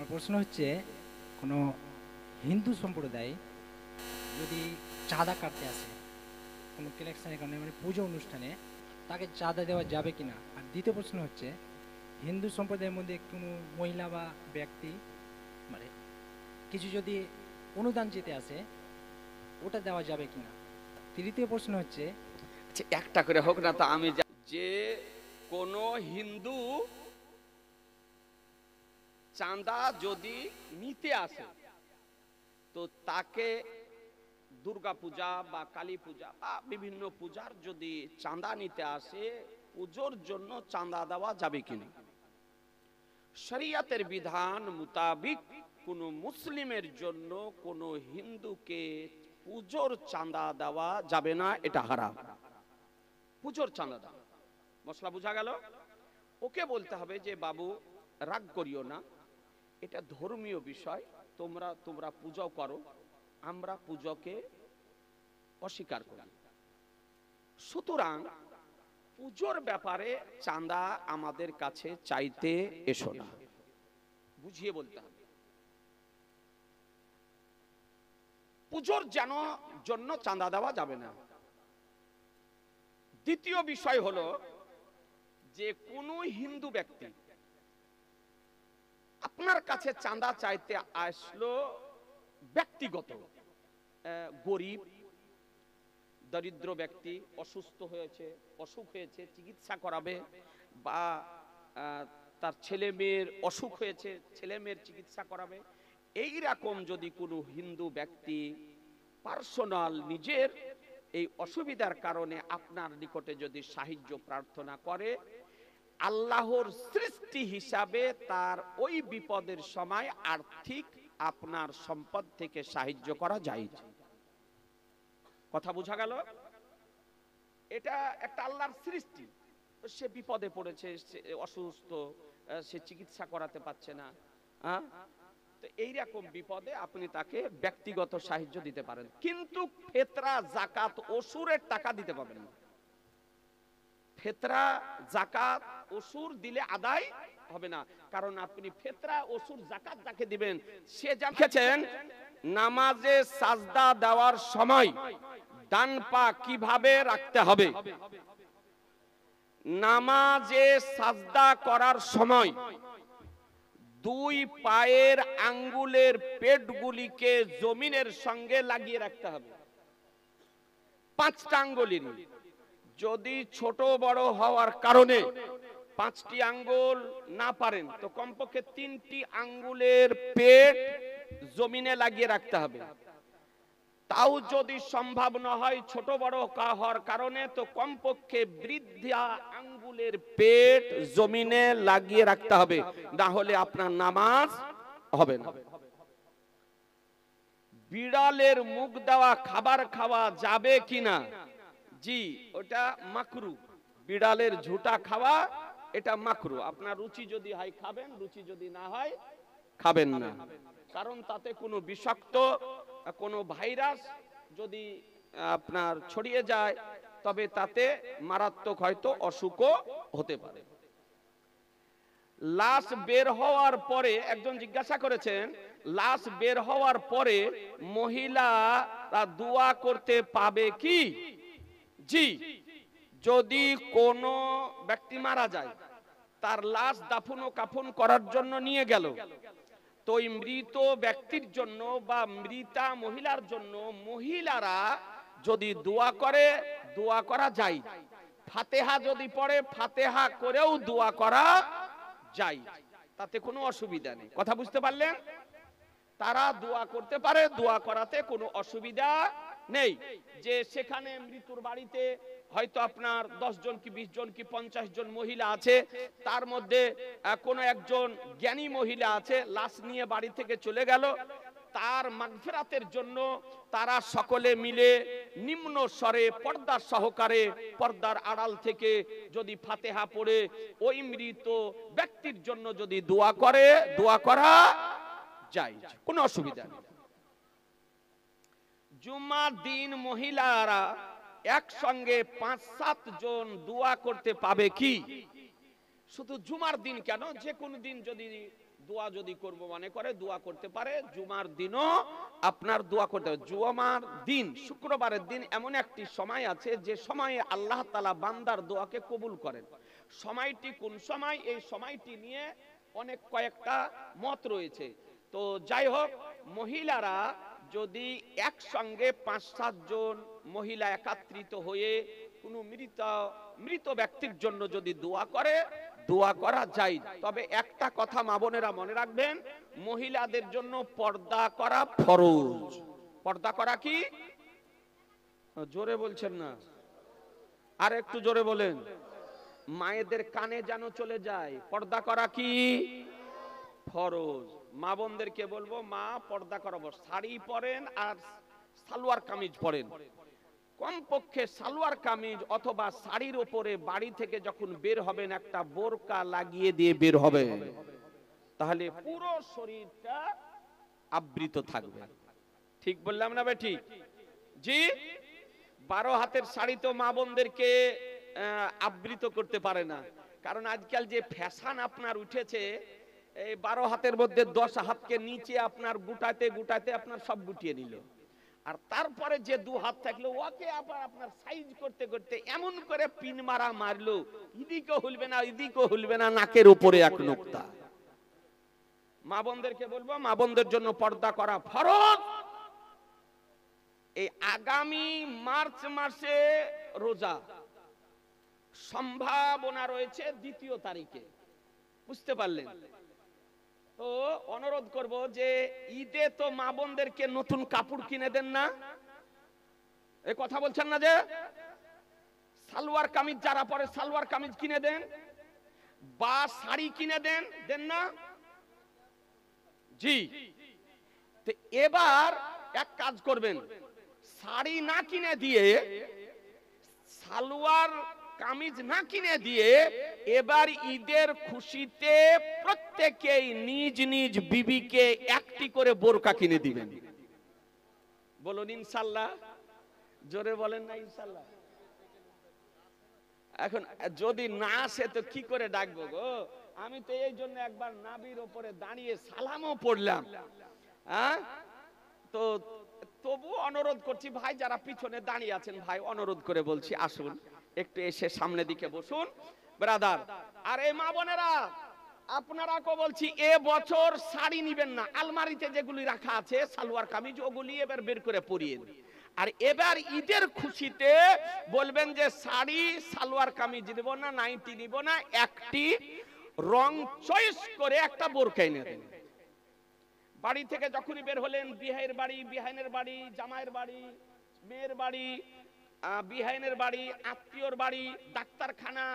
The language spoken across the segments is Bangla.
আমার প্রশ্ন হচ্ছে, কোনো হিন্দু সম্প্রদায় যদি চাঁদা কাটতে আসে কোনো কালেকশনের কারণে, মানে পুজো অনুষ্ঠানে, তাকে চাঁদা দেওয়া যাবে কিনা? আর দ্বিতীয় প্রশ্ন হচ্ছে, হিন্দু সম্প্রদায়ের মধ্যে কোনো মহিলা বা ব্যক্তি মানে কিছু যদি অনুদান চেতে আসে, ওটা দেওয়া যাবে কিনা? তৃতীয় প্রশ্ন হচ্ছে, আচ্ছা, একটা করে হোক না, তা আমি যে কোন হিন্দু চাঁদা যদি নিতে আসে, তো তাকে দুর্গা পূজা বা কালী পূজা বা বিভিন্ন পূজার যদি চাঁদা নিতে আসে, পুজোর জন্য চাঁদা দেওয়া যাবে কিনা? শরিয়তের বিধান মোতাবিক কোন মুসলিমের জন্য কোন হিন্দুকে পুজোর চাঁদা দেওয়া যাবে না, এটা হারাম। পুজোর চাঁদা দেওয়া, মশলা বুঝা গেল? ওকে বলতে হবে যে বাবু রাগ করিও না, এটা ধর্মীয় বিষয়, তোমরা পূজা করো, আমরা পূজাকে অস্বীকার করি, সুতরাং পুজোর ব্যাপারে চাঁদা আমাদের কাছে চাইতে এসো না, বুঝিয়ে বলতে হবে। পুজোর জন্য চাঁদা দেওয়া যাবে না। দ্বিতীয় বিষয় হলো যে কোন হিন্দু ব্যক্তি আপনার কাছে চাঁদা চাইতে আসলো, ব্যক্তিগত, গরিব দরিদ্র ব্যক্তি, অসুস্থ হয়েছে, অসুখ হয়েছে, চিকিৎসা করাবে, বা তার ছেলে মেয়ের অসুখ হয়েছে, ছেলে মেয়ের চিকিৎসা করাবে, এই রকম যদি কোনো হিন্দু ব্যক্তি পার্সোনাল নিজের এই অসুবিধার কারণে আপনার নিকটে যদি সাহায্য প্রার্থনা করে, আল্লাহর সৃষ্টি হিসাবে তার ওই বিপদের সময় আর্থিক আপনার সম্পদ থেকে সাহায্য করা যায়। কথা বোঝা গেল? এটা একটা আল্লাহর সৃষ্টি, সে বিপদে পড়েছে, সে অসুস্থ, সে চিকিৎসা করাতে পারছে না, তো এইরকম বিপদে আপনি তাকে ব্যক্তিগত সাহায্য দিতে পারেন, কিন্তু ফিতরা, যাকাত, ওসুরের টাকা দিতে পারবেন না। ফিতরা, যাকাত, ওসুর দিলে আদায় হবে না, কারণ আপনি ফিতরা, ওসুর, যাকাত যাকে দিবেন সে জানেন নামাজে সাজদা দেওয়ার সময় ডান পা কিভাবে রাখতে হবে, নামাজে সাজদা করার সময় দুই পায়ের আঙ্গুলের পেটগুলিকে জমিনের সঙ্গে লাগিয়ে রাখতে হবে, পাঁচটা আঙ্গুলের, যদি ছোট বড় হওয়ার কারণে পাঁচটি আঙ্গুল না পারেন তো কমপক্ষে তিনটি আঙ্গুলের পেট জমিনে লাগিয়ে রাখতে হবে। তাও যদি সম্ভব না হয় ছোট বড় হওয়ার কারণে, তো কমপক্ষে বৃদ্ধা আঙ্গুলের পেট জমিনে লাগিয়ে রাখতে হবে, না হলে আপনার নামাজ হবে না। বিড়ালের মুখ দেওয়া খাবার খাওয়া যাবে কিনা? জি, ওটা মাকরু। বিড়ালের ঝুটা খাওয়া এটা মাকরু। আপনার রুচি যদি হয় খাবেন, রুচি যদি না হয় খাবেন না, কারণ তাতে কোনো বিষাক্ত কোনো ভাইরাস যদি আপনার ছড়িয়ে যায়, তবে তাতে মারাত্মক হয়তো অসুখও হতে পারে। লাশ বের হওয়ার পরে একজন জিজ্ঞাসা করেছেন, লাশ বের হওয়ার পরে মহিলারা দোয়া করতে পাবে কি? জি, যদি কোনো ব্যক্তি মারা যায়, তার লাশ দাফন ও কাফন করার জন্য নিয়ে গেল, তো ওই মৃত ব্যক্তির জন্য বা মৃতা মহিলার জন্য মহিলারা যদি দোয়া করে, দোয়া করা যায়। ফাতেহা যদি পড়ে, ফাতেহা করেও দোয়া করা যায়, তাতে কোনো অসুবিধা নেই। কথা বুঝতে পারলেন? তারা দোয়া করতে পারে, দোয়া করাতে কোনো অসুবিধা নেই। যে সেখানে মৃত্যুর বাড়িতে হয়তো আপনার 10 জন কি 20 জন কি 50 জন মহিলা আছে, তার মধ্যে কোনো একজন জ্ঞানী মহিলা আছে, লাশ নিয়ে বাড়ি থেকে চলে গেল, তার মাগফিরাতের জন্য তারা সকলে মিলে নিম্ন স্বরে পর্দা সহকারে পর্দার আড়াল থেকে যদি ফাতেহা পড়ে ওই মৃত ব্যক্তির জন্য যদি দোয়া করে, দোয়া করা যায়, কোনো অসুবিধা নেই। জুমার দিন মহিলারা একসঙ্গে 5-7 জন দোয়া করতে পাবে কি? শুধু জুমার দিন কেন, যে কোনো দিন যদি দোয়া যদি করব মনে করে দোয়া করতে পারে। জুমার দিনও আপনার দোয়া করতে হবে। জুমার দিন, শুক্রবারের দিন এমন একটি সময় আছে যে সময়ে আল্লাহ তাআলা বান্দার দোয়াকে কবুল করেন। সময়টি কোন সময়, এই সময়টি নিয়ে অনেক কয়েকটা মত রয়েছে। তো যাই হোক, মহিলারা যদি একসঙ্গে ৫-৭ জন মহিলা একত্রিত হয়ে কোনো মৃত ব্যক্তির জন্য যদি দোয়া করে, দোয়া করা যায়। তবে একটা কথা মা বোনেরা মনে রাখবেন, মহিলাদের জন্য পর্দা করা ফরজ। পর্দা করা কি? জোরে বলছেন না, আর একটু জোরে বলেন। মায়েদের কানে যেন চলে যায়, পর্দা করা কি ফরজ। মা বোনদেরকে বলবো, মা পর্দা করাবো, শাড়ি পরেন আর সালোয়ার কামিজ পরেন। কমপক্ষে সালোয়ার কামিজ অথবা শাড়ির উপরে বাড়ি থেকে যখন বের হবেন একটা বোরকা লাগিয়ে দিয়ে বের হবে, তাহলে পুরো শরীরটা আবৃত থাকবে। ঠিক বললাম না ভাই? ঠিক। জি, 12 হাতের শাড়ি তো মা বোনদেরকে আবৃত করতে পারে না, কারণ আজকাল যে ফ্যাশন আপনার উঠেছে, এই 12 হাতের মধ্যে 10 হাতকে নিচে আপনার গুটাতে গুটাতে আপনার সব গুটিয়ে নিল। আর তারপরে যে 2 হাত থাকলো ওকে আবার আপনার সাইজ করতে করতে এমন করে পিন মারা মারলো, এদিকে হুলবে না এদিকে হুলবে না, নাকের উপরে এক নোকতা। মা বোনদেরকে বলবো, মা বোনদের জন্য পর্দা করা ফরজ। এই আগামী মার্চ মাসে রোজা, সম্ভাবনা রয়েছে 2 তারিখে, বুঝতে পারলেন? তো অনুরোধ করব যে ঈদে তো মা বোনদেরকে নতুন কাপড় কিনে দেন না, এই কথা বলছেন না? যে সালোয়ার কামিজ যারা পরে সালোয়ার কামিজ কিনে দেন, বা শাড়ি কিনে দেন, দেন না? জি। তো এবার এক কাজ করবেন, শাড়ি না কিনে দিয়ে, সালোয়ার কামিজ না কিনে দিয়ে, এবার ঈদের খুশিতে প্রত্যেকেই নিজ নিজ বিবিকে একটি করে বোরকা কিনে দিবেন। বলুন ইনশাআল্লাহ। জোরে বলেন না ইনশাআল্লাহ। এখন যদি না আসে তো কি করে ডাকবো গো? আমি তো এই জন্য একবার নাবির উপরে দাঁড়িয়ে সালামও পড়লাম। হ্যাঁ, তো তবু অনুরোধ করছি ভাই, যারা পিছনে দাঁড়িয়ে আছেন ভাই, অনুরোধ করে বলছি আসুন একটু এসে সামনে দিকে বসুন ব্রাদার। আর এই মা বোনেরা, আপনারাকে বলছি, এ বছর শাড়ি নিবেন না, আলমারিতে যেগুলি রাখা আছে সালোয়ার কামিজ ওগুলি এবার বের করে পরিয়ে। আর এবার ঈদের খুশিতে বলবেন যে শাড়ি সালোয়ার কামিজ নিব না, নাইটি নিব না, একটি রং চয়েস করে একটা বোরকা এনে দেন। বাড়ি থেকে যখনই বের হলেন, বিহাইয়ের বাড়ি, বিহাইনের বাড়ি, জামাইয়ের বাড়ি, মেয়ের বাড়ি, বিহাইনের বাড়ি, আত্মীয়র বাড়ি, ডাক্তারখানা,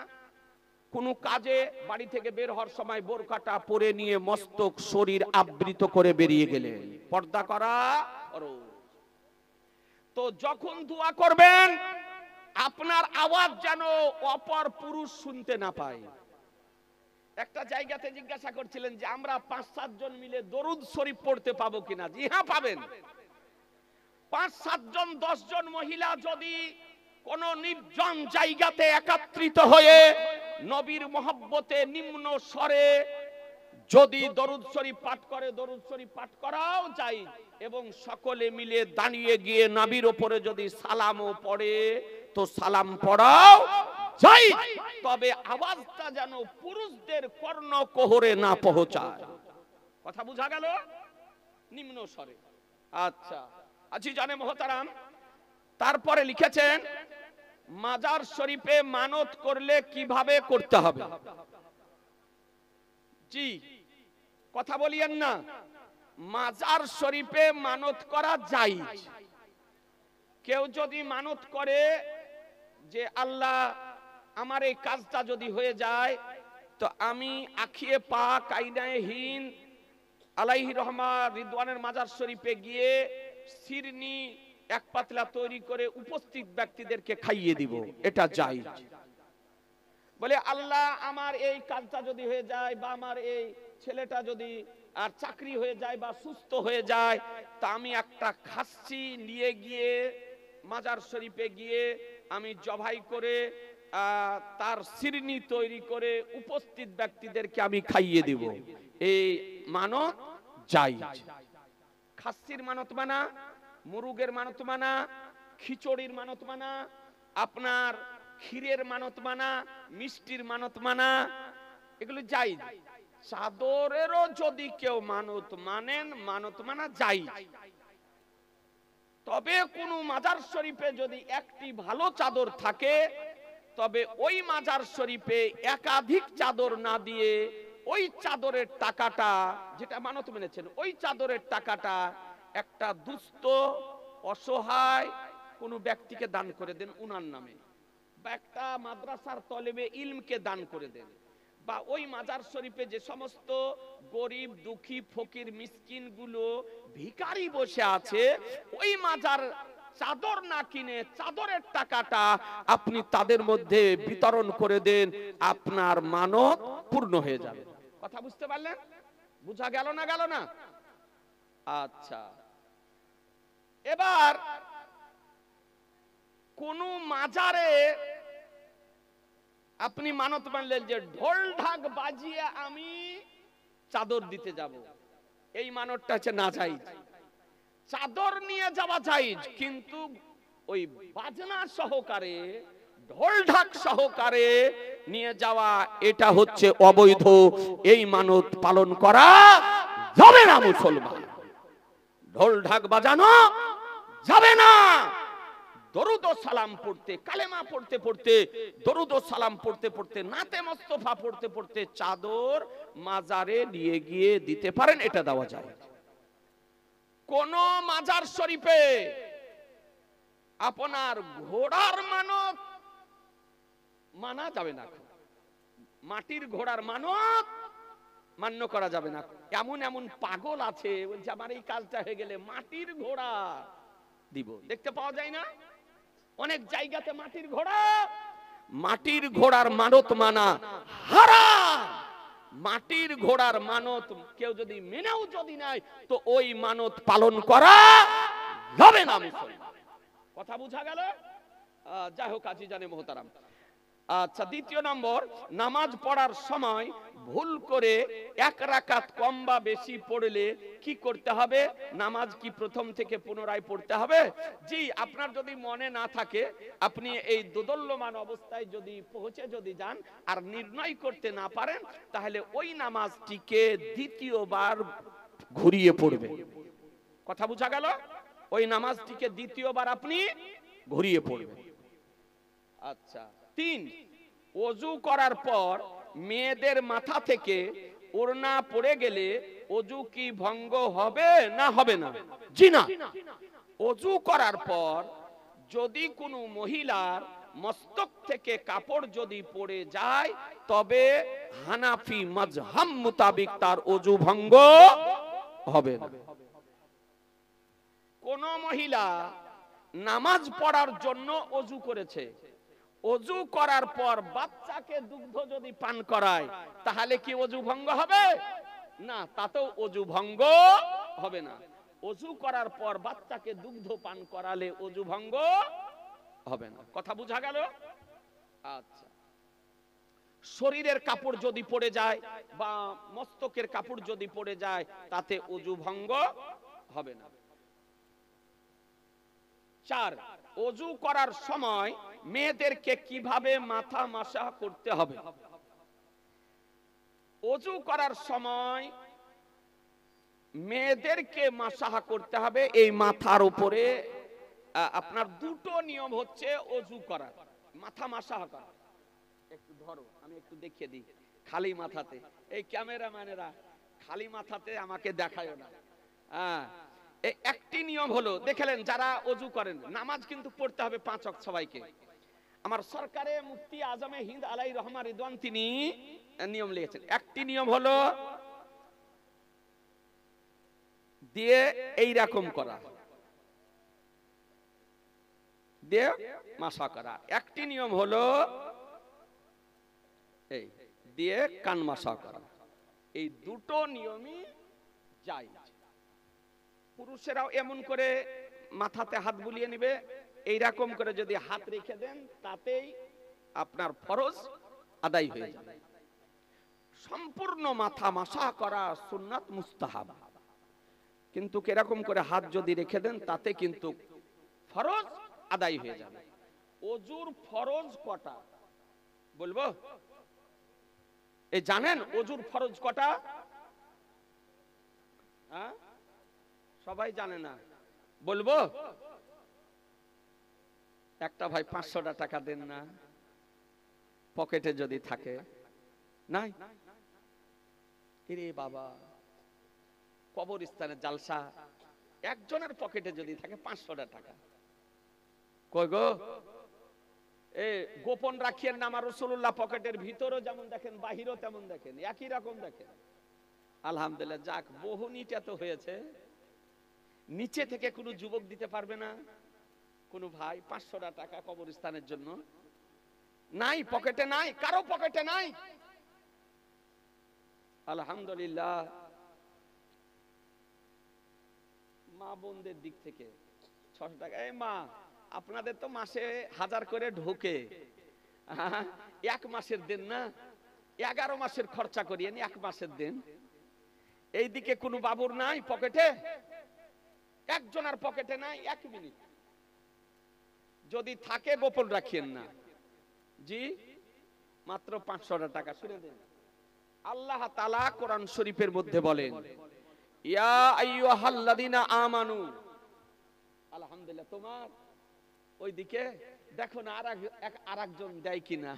কোন কাজে বাড়ি থেকে বের হওয়ার সময় বোরকাটা পরে নিয়ে মস্তক শরীর আবৃত করে বেরিয়ে গেলেন, পর্দা করা ফরজ। তো যখন দোয়া করবেন আপনার আওয়াজ যেন অপর পুরুষ শুনতে না পায়। একটা জায়গাতে জিজ্ঞাসা করছিলেন যে আমরা 5-7 জন মিলে দরুদ শরীফ পড়তে পাবো কিনা? জি হ্যাঁ, পাবেন। 5-7 জন 10 জন মহিলা যদি কোন নির্জন জায়গাতে একত্রিত হয়ে নবীর মহব্বতে নিম্ন স্বরে যদি দরুদ শরীফ পাঠ করে, দরুদ শরীফ পাঠ করাও যায়, এবং সকলে মিলে দাঁড়িয়ে গিয়ে নবীর উপরে যদি সালামও পড়ে তো সালাম পড়াও যায়, তবে আওয়াজটা যেন পুরুষদের কর্ণকোহরে না পৌঁছায়। কথা বুঝা গেল? নিম্ন স্বরে। আচ্ছা আজি জানে মোহতারাম, তারপরে লিখেছেন মাজার শরীফে মানত করলে কিভাবে করতে হবে। জি, কথা বলিয়েন না, মাজার শরীফে মানত করা যায়। কেউ যদি মানত করে যে আল্লাহ আমার এই কাজটা যদি হয়ে যায়, তো আমি আখিয়ে পাক আইনায়ে হিন্দ আলাইহি রহমা রিদওয়ানের মাজার শরীফে গিয়ে সিরনি এক পাতলা তৈরি করে উপস্থিত ব্যক্তিদেরকে খাইয়ে দিব, এটা জায়েজ। বলে আল্লাহ আমার এই কাজটা যদি হয়ে যায়, বা আমার এই ছেলেটা যদি আর চাকরি হয়ে যায় বা সুস্থ হয়ে যায়, তা আমি একটা খাসি নিয়ে গিয়ে মাজার শরীফে গিয়ে আমি জবাই করে তার সিরনি তৈরি করে উপস্থিত ব্যক্তিদেরকে আমি খাইয়ে দিব, এই মানত জায়েজ। খাসির মানত মানা, মুরুগের মানত মানা, খিচুড়ির মানত মানা, আপনার ক্ষীরের মানত মানা, মিষ্টির মানত মানা, এগুলো জায়েজ। চাদরেরও যদি কেউ মানত মানেন, মানত মানা জায়েজ। তবে কোন মাজার শরীফে যদি একটি ভালো চাদর থাকে, তবে ওই মাজার শরীফে একাধিক চাদর না দিয়ে ওই চাদরের টাকাটা, যেটা মানত মেনেছেন, ওই চাদরের টাকাটা একটা দুস্থ অসহায় কোন ব্যক্তিকে দান করে দেন উনার নামে, বা একটা মাদ্রাসার তলেবে ইলমকে দান করে দেন, বা ওই মাজার শরীফে যে সমস্ত গরিব দুঃখী ফকির মিসকিন গুলো ভিখারি বসে আছে, ওই মাজার চাদর না কিনে চাদরের টাকাটা আপনি তাদের মধ্যে বিতরণ করে দেন, আপনার মানত পূর্ণ হয়ে যাবে। কথা বুঝতে পারলেন? বুঝা গেল না গেল না? আচ্ছা, এবার কোন মাজারে আপনি মানত মানলেন যে ঢোল ঢাক বাজিয়ে আমি চাদর দিতে যাব, এই মানতটা হচ্ছে নাজায়েজ। চাদর নিয়ে যাওয়া জায়েজ, কিন্তু ওই বাজনা সহকারে ঢোল ঢাক সহকারে নিয়ে যাওয়া এটা হচ্ছে অবৈধ, এই মানত পালন করা যাবে না মুসলমান। ঢোল ঢাক বাজানো যাবে না। দরুদ ও সালাম পড়তে, কালেমা পড়তে পড়তে, দরুদ ও সালাম পড়তে পড়তে, নাতে মুস্তাফা পড়তে পড়তে চাদর মাজারে নিয়ে গিয়ে দিতে পারেন, এটা দেওয়া যায়। কোন মাজার শরীফে আপনার ঘোড়ার মানত মানা যাবে না, মাটির ঘোড়ার মানত মান্য করা যাবে না। এমন এমন পাগল আছে, বলছে আমার এই কাজটা হয়ে গেলে মাটির ঘোড়া দিব, দেখতে পাওয়া যায় না অনেক জায়গাতে মাটির ঘোড়া। মাটির ঘোড়ার মানত মানা হারাম। মাটির ঘোড়ার মানত কেউ যদি মেনেও যদি নাই, তো ওই মানত পালন করা যাবে না মুসলমান। কথা বুঝা গেল? যাই হোক, আজি জানে মোহতারাম। আচ্ছা, দ্বিতীয় নম্বর, নামাজ পড়ার সময় ভুল করে এক রাকাত কম বা বেশি পড়লে কি করতে হবে? নামাজ কি প্রথম থেকে পুনরায় পড়তে হবে? জি, আপনার যদি মনে না থাকে, আপনি এই দোদল্যমান অবস্থায় যদি পৌঁছে যদি যান আর নির্ণয় করতে না পারেন, তাহলে ওই নামাজটিকে দ্বিতীয়বার ঘুরিয়ে পড়বে। কথা বুঝা গেল? ওই নামাজটিকে দ্বিতীয়বার আপনি ঘুরিয়ে পড়বেন। আচ্ছা, 3, ওযু করার পর মেয়েদের মাথা থেকে ওড়না পড়ে গেলে ওযু কি ভঙ্গ হবে না হবে না? জি না। ওযু করার পর যদি কোনো মহিলার মস্তক থেকে কাপড় যদি পড়ে যায়, তবে হানাফি মাযহাব মোতাবেক তার ওযু ভঙ্গ হবে না। কোন মহিলা নামাজ পড়ার জন্য ওযু করেছে, ওযু করার পর বাচ্চাকে দুগ্ধ যদি পান করায়, তাহলে কি ওযু ভঙ্গ হবে? না, তাতেও ওযু ভঙ্গ হবে না। ওযু করার পর বাচ্চাকে দুগ্ধ পান করালে ওযু ভঙ্গ হবে না। কথা বুঝা গেল? আচ্ছা, শরীরের কাপড় যদি পড়ে যায় বা মস্তকের কাপড় যদি পড়ে যায়, তাতে ওযু ভঙ্গ হবে না। 4, ওযু করার সময় মেয়েদেরকে কিভাবে মাথা মাসা করতে হবে? ওযু করার সময় মেয়েদেরকে মাসাহা করতে হবে এই মাথার উপরে। আপনার দুটো নিয়ম হচ্ছে ওযু করার, মাথা মাসাহা করা। একটু ধরো, আমি একটু দেখিয়ে দিই। খালি মাথাতে, এই ক্যামেরাম্যানেরা খালি মাথাতে আমাকে দেখায় না। একটি নিয়ম হলো, দেখলেন যারা ওযু করেন, নামাজ কিন্তু পড়তে হবে 5 ওয়াক্ত সবাইকে। আমার সরকারে মুফতি আজমে হিন্দ আলাইহির রহমা রিদওয়ান তিনি নিয়ম লিখেছেন। একটি নিয়ম হলো দিয়ে এই রকম করা, দিয়ে মাসা করা। একটি নিয়ম হলো এই দিয়ে কান মাসা করা। এই দুটো নিয়মই জায়েজ। পুরুষেরাও এমন করে মাথাতে হাত বুলিয়ে নেবে, এই রকম করে যদি হাত রেখে দেন, তাতেই আপনার ফরজ আদায় হয়ে যাবে। সম্পূর্ণ মাথা মাসা করা সুন্নাত মুস্তাহাব, কিন্তু কিরকম করে হাত যদি রেখে দেন তাতে কিন্তু ফরজ আদায় হয়ে যাবে। ওযুর ফরজ কটা বলবো? এই জানেন ওযুর ফরজ কটা? হ্যাঁ, সবাই জানে না, বলবো? একটা ভাই 500 টাকা দেন না, পকেটে যদি থাকে। নাই এরে বাবা, কবরস্থানে জালসা, একজনের পকেটে যদি থাকে 500 টাকা, কই গো? এ গোপন রাখিয়েন না, আমার রাসূলুল্লাহ পকেটের ভিতরও যেমন দেখেন বাহিরও তেমন দেখেন, একই রকম দেখেন। আলহামদুলিল্লাহ, যাক বহুনিটা তো হয়েছে। নিচে থেকে কোনো যুবক দিতে পারবে না? কোন ভাই 500 টাকা কবরস্থানের জন্য নাই, পকেটে নাই, কারো পকেটে নাই। আলহামদুলিল্লাহ, মা বোনদের দিক থেকে 600 টাকা। এই মা, আপনাদের তো মাসে 1000 করে ঢোকে, এক মাসের দেন না, 11 মাসের খরচা করিয়ে নি, এক মাসের দেন। এইদিকে কোনো বাবুর নাই পকেটে, একজনের পকেটে নাই। 1 মিনিট যদি থাকে গোপন রাখিয়েন না। জি, মাত্র 500 টাকা। শুনে দেন, আল্লাহ তাআলা কোরআন শরীফের মধ্যে বলেন, ইয়া আইয়ুহাল্লাযীনা আমানু। আলহামদুলিল্লাহ, তোমার ওইদিকে দেখো না আরেকজন দেয় কিনা,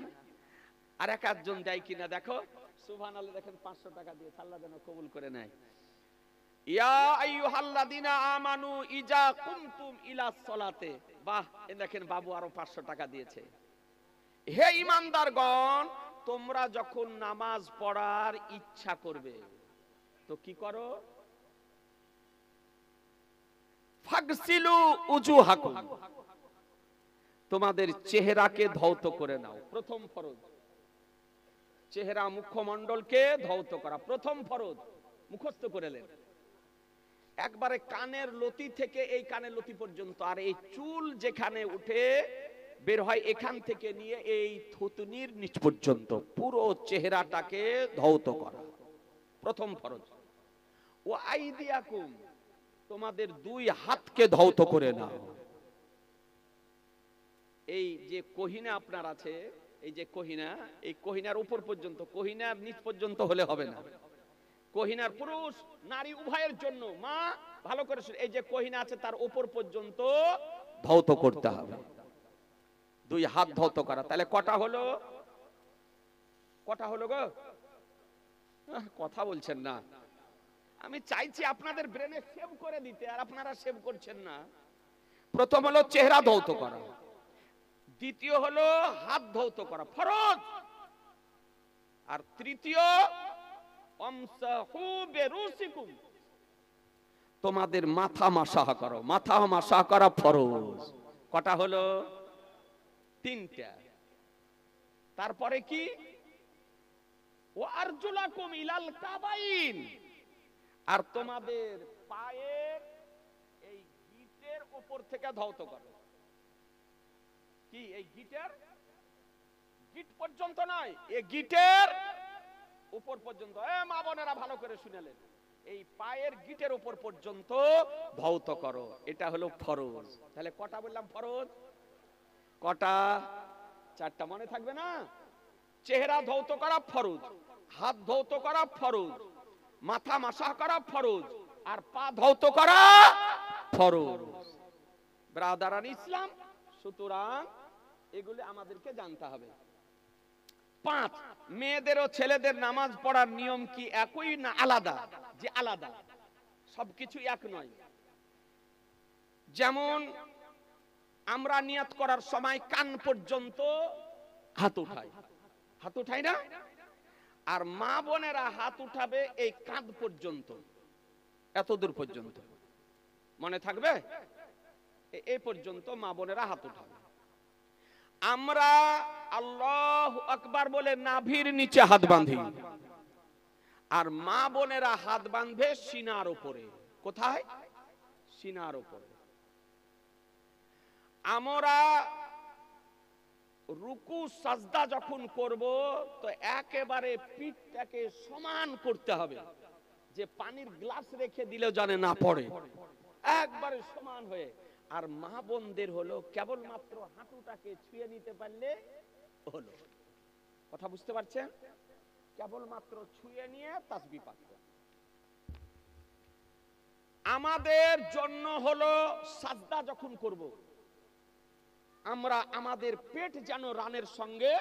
আর একজন দেয় কিনা দেখো। সুবহানাল্লাহ, দেখেন 500 টাকা দিয়ে আল্লাহ যেন কবুল করে নেয়। ইয়া আইয়ুহাল্লাযীনা আমানু ইজা কুমতুম ইলাস সালাতে। বাহ, এই দেখেন বাবু আরো 500 টাকা দিয়েছে। হে ঈমানদারগণ, তোমরা যখন নামাজ পড়ার ইচ্ছা করবে তো কি করো? ফাগসিলু উজুহাকুম, তোমাদের চেহারাকে ধৌত করে নাও। প্রথম ফরজ চেহারা মুখমণ্ডলকে ধৌত করা, প্রথম ফরজ মুখস্থ করে নেন। একবারে কানের লতি থেকে এই কানের লতি পর্যন্ত, আর এই চুল যেখানে উঠে বের হয় এখান থেকে নিয়ে এই থুতনির নিচ পর্যন্ত পুরো চেহারাটাকে ধৌত করা, প্রথম ফরজ। ও আইদিয়াকুম, তোমাদের 2 হাতকে ধৌত করে নাও। এই যে কহিনা আপনার আছে, এই যে কহিনা, এই কহিনার উপর পর্যন্ত, কহিনার নিচ পর্যন্ত হলে হবে না। কহিনার পুরুষ নারী উভয়ের জন্য, মা ভালো করে এই যে কহিনা আছে তার উপর পর্যন্ত ধৌত করতে হবে, 2 হাত ধৌত করা। তাহলে কটা হলো? কটা হলো গো? কথা বলছেন না। আমি চাইছি আপনাদের ব্রেনে সেভ করে দিতে, আর আপনারা সেভ করছেন না। প্রথম হলো চেহারা ধৌত করা, দ্বিতীয় হলো হাত ধৌত করা ফরজ, আর তৃতীয় আমসাহু বিরুসিকুম, তোমাদের মাথা মাসাহ করো, মাথা মাসাহ করা ফরজ। কটা হলো? 3টা। তারপরে কি? ওয়া আরজুলাকুম ইলাল কাবাইন, আর তোমাদের পায়ের এই গিটের উপর থেকে ধৌত করো। কি এই গিটের গিট পর্যন্ত নয়, এই গিটের উপর পর্যন্ত। মা বোনেরা ভালো করে শুনেলেন, এই পায়ের গিটের উপর পর্যন্ত ধৌত করো, এটা হলো ফরজ। তাহলে কটা বললাম ফরজ? কটা? 4টা। মনে থাকবে না? চেহারা ধৌত করা ফরজ, হাত ধৌত করা ফরজ, মাথা মাসাহ করা ফরজ, আর পা ধৌত করা ফরজ। ব্রাদারান ইসলাম, সুতরাং এগুলি আমাদেরকে জানতে হবে। 5, মেয়েদের ও ছেলেদের নামাজ পড়ার নিয়ম কি একই না আলাদা? যে আলাদা, সবকিছু এক নয়। যেমন আমরা নিয়াত করার সময় কান পর্যন্ত হাত উঠাই, হাত উঠাই না? আর মা বোনেরা হাত উঠাবে এই কাঁধ পর্যন্ত, এত দূর পর্যন্ত। মনে থাকবে? এই পর্যন্ত মা বোনেরা হাত উঠাবে। আমরা আল্লাহু আকবার বলে নাভির নিচে হাত বাঁধি, আর মা বোনেরা হাত বাঁধবে সিনার উপরে। কোথায়? সিনার উপরে। আমরা রুকু সাজদা যখন করব তো একেবারে পিঠটাকে সমান করতে হবে, যে পানির গ্লাস রেখে দিলেও জানে না পড়ে, একবারে সমান হয়ে। আর মা বোনদের হলো কেবলমাত্র হাঁটুটাকে ছুঁয়ে নিতে পারলে হলো। কথা বুঝতে পারছেন? কেবলমাত্র ছুঁয়ে নিয়ে তাসবিহ পাঠ করো। আমাদের জন্য হলো সাজদা যখন করব, আমরা আমাদের পেট যেন রানের সঙ্গে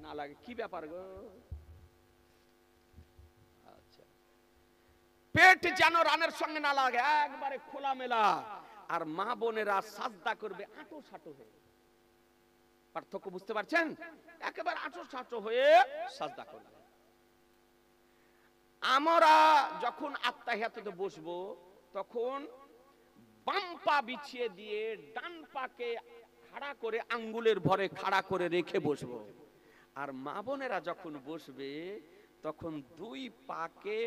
না লাগে। কি ব্যাপার গো? আচ্ছা, পেট যেন রানের সঙ্গে না লাগে, একবারে খোলামেলা। আর মা বোনেরা সাজদা করবে আঁটো সাঁটো হয়ে। পার্থক্য বুঝতে পারছেন? একেবারে আঁটো সাঁটো হয়ে সাজদা করবে। আমরা যখন আত্তাহিয়াতে বসবো তখন বাম পা বিছিয়ে দিয়ে ডান পাকে খাড়া করে আঙ্গুলের ভরে খাড়া করে রেখে বসবো। আর মা বোনেরা যখন বসবে তখন দুই পাকে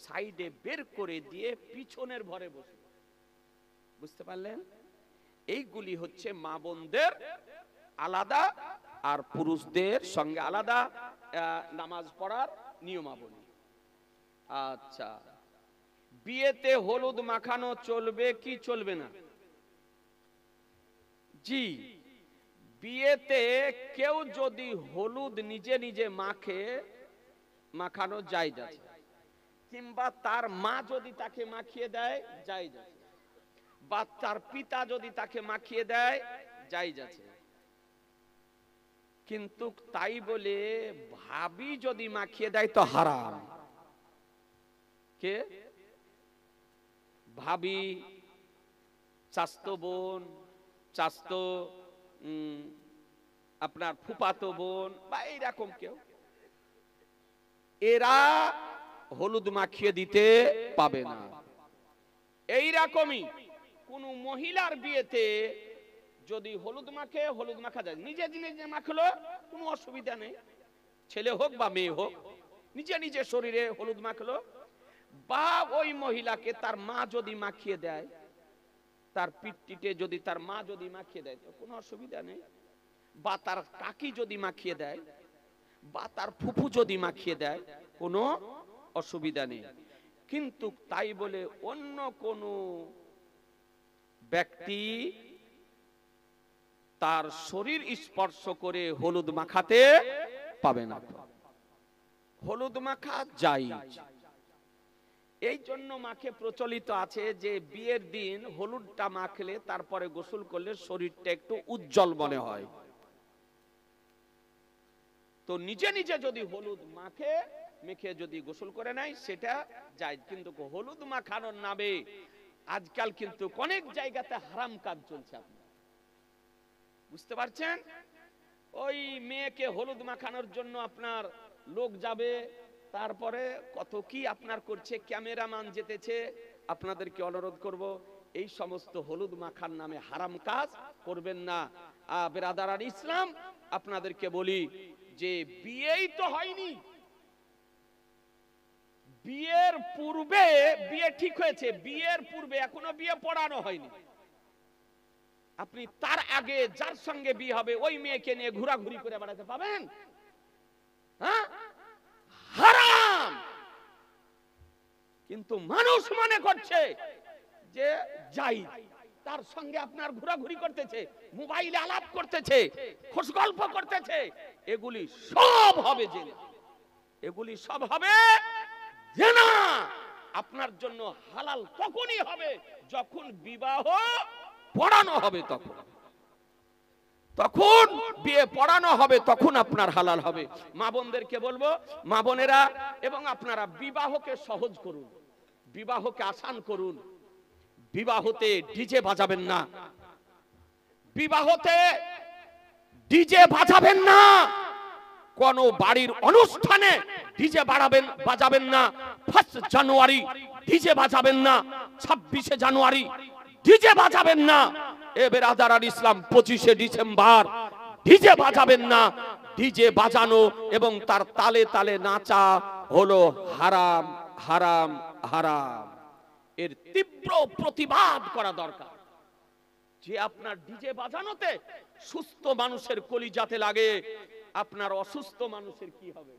সাইডে বের করে দিয়ে পিছনের ভরে বসবে। বুঝতে পারলেন? এইগুলি হচ্ছে মা বোনদের আলাদা আর পুরুষদের সঙ্গে আলাদা নামাজ পড়ার নিয়মাবলী। আচ্ছা, বিয়েতে হলুদ মাখানো চলবে কি চলবে না? জি, বিয়েতে কেউ যদি হলুদ নিজে নিজে মাখে, মাখানো জায়েজ আছে, কিংবা তার মা যদি তাকে মাখিয়ে দেয় জায়েজ আছে, বা তার পিতা যদি তাকে মাখিয়ে দেয় জায়েজ আছে। কিন্তু তাই বলে ভাবি যদি মাখিয়ে দেয় তো হারাম। কে? ভাবি, চাস্তো বোন, চাস্তো আপনার ফুফাতো বোন বা এইরকম কেউ, এরা হলুদ মাখিয়ে দিতে পাবে না। এইরকমই কোন মহিলার বিয়েতে যদি হলুদ মাখে, হলুদ মাখা যায়, নিজে নিজে মাখলো কোনো অসুবিধা নেই, ছেলে হোক বা মেয়ে হোক, নিজে নিজে শরীরে হলুদ মাখলো। বা ওই মহিলাকে তার মা যদি মাখিয়ে দেয়, তার পিঠটিতে যদি তার মা যদি মাখিয়ে দেয় তো কোনো অসুবিধা নেই। বা তার কাকি যদি মাখিয়ে দেয়, বা তার ফুফু যদি মাখিয়ে দেয়, কোনো অসুবিধা নেই। কিন্তু তাই বলে অন্য কোন ব্যক্তি তার শরীর স্পর্শ করে হলুদ মাখাতে পাবে না। হলুদ মাখা জায়েজ। এই জন্য মাখে প্রচলিত আছে যে বিয়ের দিন হলুদটা মাখলে তারপরে গোসল করলে শরীরটা একটু উজ্জ্বল মনে হয়। তো নিজে নিজে যদি হলুদ মেখে যদি গোসল করে নেয় সেটা জায়েজ। কিন্তু হলুদ মাখানোর নামে আজকাল কিন্তু অনেক জায়গাতে হারাম কাজ চলছে। আপনি বুঝতে পারছেন? ওই মেয়েকে হলুদ মাখানোর জন্য আপনার লোক যাবে, তারপরে কত কি আপনার করছে, ক্যামেরাম্যান যেতেছে। আপনাদেরকে অনুরোধ করব এই সমস্ত হলুদ মাখার নামে হারাম কাজ করবেন না। বেরাদারান ইসলাম, আপনাদেরকে বলি যে বিয়েই তো হয়নি, বিয়ের পূর্বে বিয়ে ঠিক হয়েছে, বিয়ের পূর্বে এখনো বিয়ে পড়ানো হয়নি। আপনি তার আগে যার সঙ্গে বিয়ে হবে ওই মেয়েকে নিয়ে ঘোরাঘুরি করে বেড়াতে পাবেন? হ্যাঁ, হারাম। কিন্তু মানুষ মনে করছে যে জায়েজ, তার সঙ্গে আপনার ঘোরাঘুরি করতেছে, মোবাইলে আলাপ করতেছে, খোশ গল্প করতেছে। এগুলি সব হবে জিনা, এগুলি সব হবে জিনা। আপনার জন্য হালাল তখনই হবে যখন বিবাহ পড়ানো হবে, তখন বিয়ে পড়ানো হবে, তখন আপনার হালাল হবে। মা বোনদেরকে বলবো, মা বোনেরা এবং আপনারা বিবাহকে সহজ করুন, বিবাহকে আসান করুন। বিবাহতে ডিজে বাজাবেন না, বিবাহতে ডিজে বাজাবেন না। কোন বাড়ির অনুষ্ঠানে ডিজে বাজাবেন না। 1 জানুয়ারি ডিজে বাজাবেন না, 26 জানুয়ারি ডিজে বাজাবেন না। এ বেরাদারান ইসলাম, 25 ডিসেম্বর ডিজে বাজাবেন না। ডিজে বাজানো এবং তার তালে তালে নাচা হলো হারাম, হারাম, হারাম। এর তীব্র প্রতিবাদ করা দরকার। যে আপনার ডিজে বাজানোতে সুস্থ মানুষের কলিজাতে লাগে, আপনার অসুস্থ মানুষের কি হবে?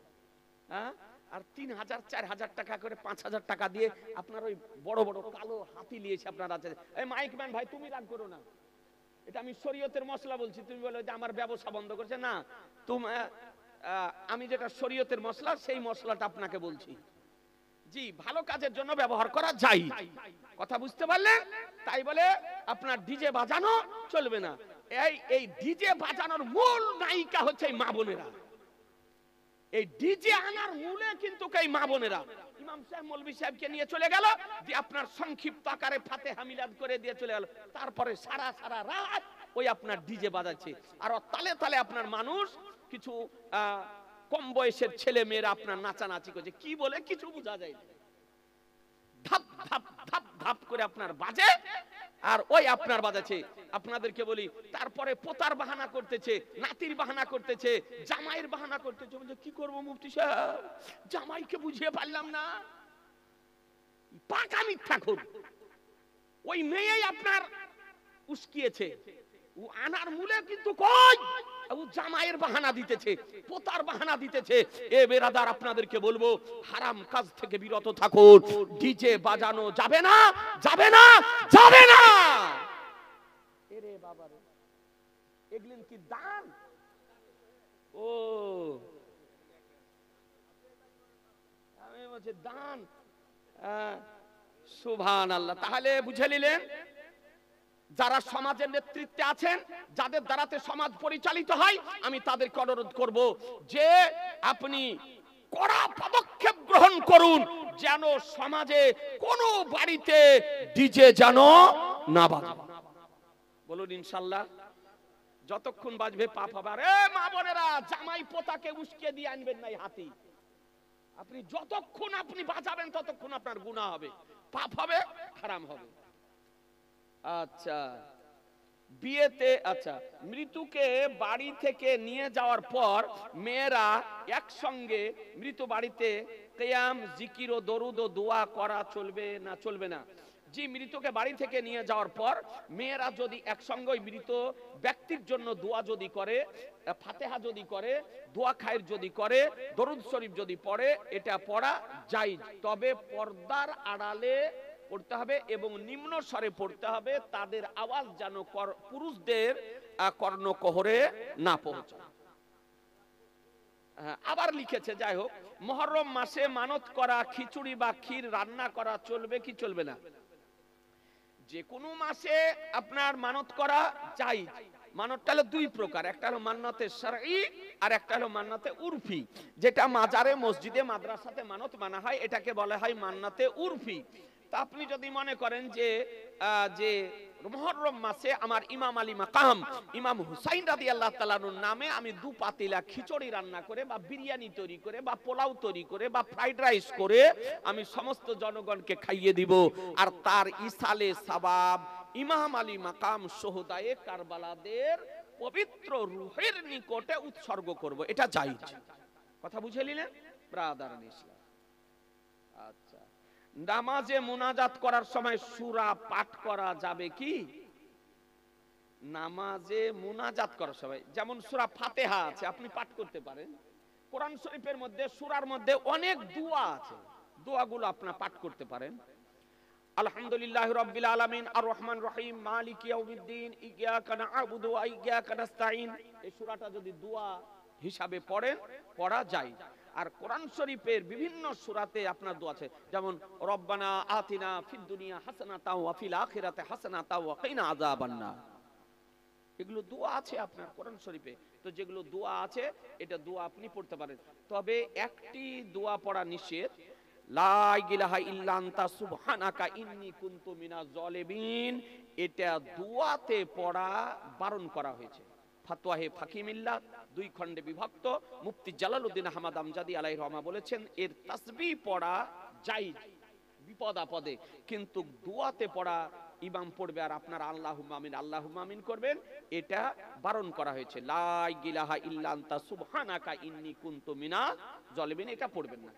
হ্যাঁ, আর 3000 4000 টাকা করে 5000 টাকা দিয়ে আপনার ওই বড় বড় কালো হাতি নিয়েছে আপনার আছে। এই মাইক ম্যান ভাই তুমি রাগ করো না, এটা আমি শরীয়তের মশলা বলছি, তুমি বলো যে আমার ব্যবসা বন্ধ করছে না, তুমি আমি যেটা শরীয়তের মশলা সেই মশলাটা আপনাকে বলছি। জি, ভালো কাজের জন্য ব্যবহার করা যায়, কথা বুঝতে পারলেন? তাই বলে আপনার ডিজে বাজানো চলবে না। এই ডিজে বাজানোর মূল নায়িকা হচ্ছে এই মা বোনেরা। এই ডিজে আনার মূলে কিন্তু এই মা বোনেরা। ইমাম সাহেব মৌলভী সাহেবকে নিয়ে চলে গেল, যে আপনার সংক্ষিপ্ত আকারে ফাতিহা মিলাদ করে দিয়ে চলে গেল, তারপরে সারা রাত ওই আপনার ডিজে বাজাচ্ছে, আর তালে তালে আপনার মানুষ কিছু কম বয়সের ছেলে মেয়েরা আপনার নাচানাচি করছে, কি বলে কিছু বোঝা যায় না, ধাপ ধাপ ধাপ ধাপ করে আপনার বাজে, আর ওই আপনার বাজাচ্ছে। আপনাদেরকে বলি, তারপরে পোতার বাহানা করতেছে, নাতির বাহানা করতেছে, জামাইয়ের বাহানা করতেছে। বলছে কি করবো মুফতি সাহেব, জামাইকে বুঝিয়ে পারলাম না। পাকা মিথ্যাখোর। ওই মেয়েই আপনার উস্কিয়েছে, ও আনার মূলে কিন্তু কই ও জামাইয়ের বাহানা দিতেছে, পোতার বাহানা দিতেছে। এ বেরাদার, আপনাদেরকে বলবো হারাম কাজ থেকে বিরত থাকুন। ডিজে বাজানো যাবে না, যাবে না, যাবে না। এরে বাবা রে, এগুলেন কি দান? ও আমি বলছি দান, সুবহানাল্লাহ। তাহলে বুঝে নিলেন, যারা সমাজের নেতৃত্বে আছেন, যাদের দ্বারাতে সমাজ পরিচালিত হয়, আমি তাদেরকে অনুরোধ করব যে আপনি কড়া পদক্ষেপ গ্রহণ করুন, যেন সমাজে কোনো বাড়িতে ডিজে যেন না বাজে। বলুন ইনশাআল্লাহ। যতক্ষণ বাজবে পাপ হবে। আরে মা বোনেরা, জামাই পোতাকে উস্কে দিয়ে আনবেন না হাতি। আপনি যতক্ষণ আপনি বাজাবেন ততক্ষণ আপনার গুনাহ হবে, পাপ হবে, হারাম হবে। আচ্ছা, বিয়েতে আচ্ছা মৃত্যুকে বাড়ি থেকে নিয়ে যাওয়ার পর মেয়েরা একসঙ্গে মৃত বাড়িতে কিয়াম, জিকির ও দরুদ ও দোয়া করা চলবে না চলবে না? জি, মৃতকে বাড়ি থেকে নিয়ে যাওয়ার পর মেয়েরা যদি একসঙ্গে ওই মৃত ব্যক্তির জন্য দোয়া যদি করে, ফাতিহা যদি করে, দোয়া খায়ের যদি করে, দরুদ শরীফ যদি পড়ে, এটা পড়া জায়েজ। তবে পর্দার আড়ালে পড়তে হবে এবং নিম্ন স্বরে পড়তে হবে, তাদের আওয়াজ যেন পুরুষদের কর্ণকোহরে না পৌঁছায়। আবার লিখেছে, যাই হোক, মুহররম মাসে মানত করা খিচুড়ি বা ক্ষীর রান্না করা চলবে কি চলবে না? যে কোনো মাসে আপনার মানত করা জায়েজ। মানতটা হলো দুই প্রকার, একটা হলো মান্নাতে শারঈ আর একটা হলো মান্নাতে উরফি। যেটা মাজারে, মসজিদে, মাদ্রাসাতে মানত মানা হয়, এটাকে বলা হয় মান্নাতে উরফি। তা আপনি যদি মনে করেন যে যে মুহররম মাসে আমার ইমাম আলী মাকাম ইমাম হুসাইন রাদিয়াল্লাহু তাআলার নামে আমি 2 পাতিলা খিচুড়ি রান্না করে বা বিরিয়ানি তৈরি করে বা পোলাও তৈরি করে বা ফ্রাইড রাইস করে আমি সমস্ত জনগণকে খাইয়ে দিব, আর তার ইসালে সওয়াব ইমাম আলী মাকাম শহীদায়ে কারবালাদের পবিত্র রূহের নিকটে উৎসর্গ করব, এটা জায়েজ। কথা বুঝে নিলেন ব্রাদার ইসলাম? আচ্ছা, নামাজে মুনাজাত করার সময় সূরা পাঠ করা যাবে কি? নামাজে মুনাজাত করার সময় যেমন সূরা ফাতিহা আছে, আপনি পাঠ করতে পারেন। কোরআন শরীফের মধ্যে সূরার মধ্যে অনেক দোয়া আছে, দোয়াগুলো আপনি পাঠ করতে পারেন। আলহামদুলিল্লাহি রাব্বিল আলামিন আর রহমান রহিম মালিকি ইয়াউমিদ্দিন ইয়্যাকা না'বুদু ওয়া ইয়্যাকা নাস্তাঈন, এই সূরাটা যদি দোয়া হিসাবে পড়েন, পড়া যায়। আর কোরআন শরীফের বিভিন্ন সূরাতে আপনার দোয়া আছে, যেমন রব্বানা আতিনা ফিদ দুনিয়া হাসানাতাও ওয়া ফিল আখিরাতি হাসানাতাও ওয়া কিনা আযাবান্নার, এগুলো দোয়া আছে আপনার কোরআন শরীফে। তো যেগুলো দোয়া আছে এটা দোয়া আপনি পড়তে পারেন। তবে একটি দোয়া পড়া নিষেধ, লা ইলাহা ইল্লা আনতা সুবহানাকা ইন্নী কুনতু মিনাজ জালিমিন, এটা দোয়াতে পড়া বারণ করা হয়েছে। ফাতওয়াহে ফাকিমিল্লাহ 2 খণ্ডে বিভক্ত। মুফতি জালালউদ্দিন আহমদ আমজাদি আলাইহির রহমা বলেছেন এর তাসবিহ পড়া জায়েজ বিপদ আপদে, কিন্তু দোয়াতে পড়া ইমাম পড়বে আর আপনার আল্লাহুম্মা আমিন আল্লাহুম্মা আমিন করবেন, এটা বারণ করা হয়েছে। লা ইলাহা ইল্লা আনতা সুবহানাকা ইন্নী কুনতু মিনাজ জালিমিন, এটা পড়বেন না।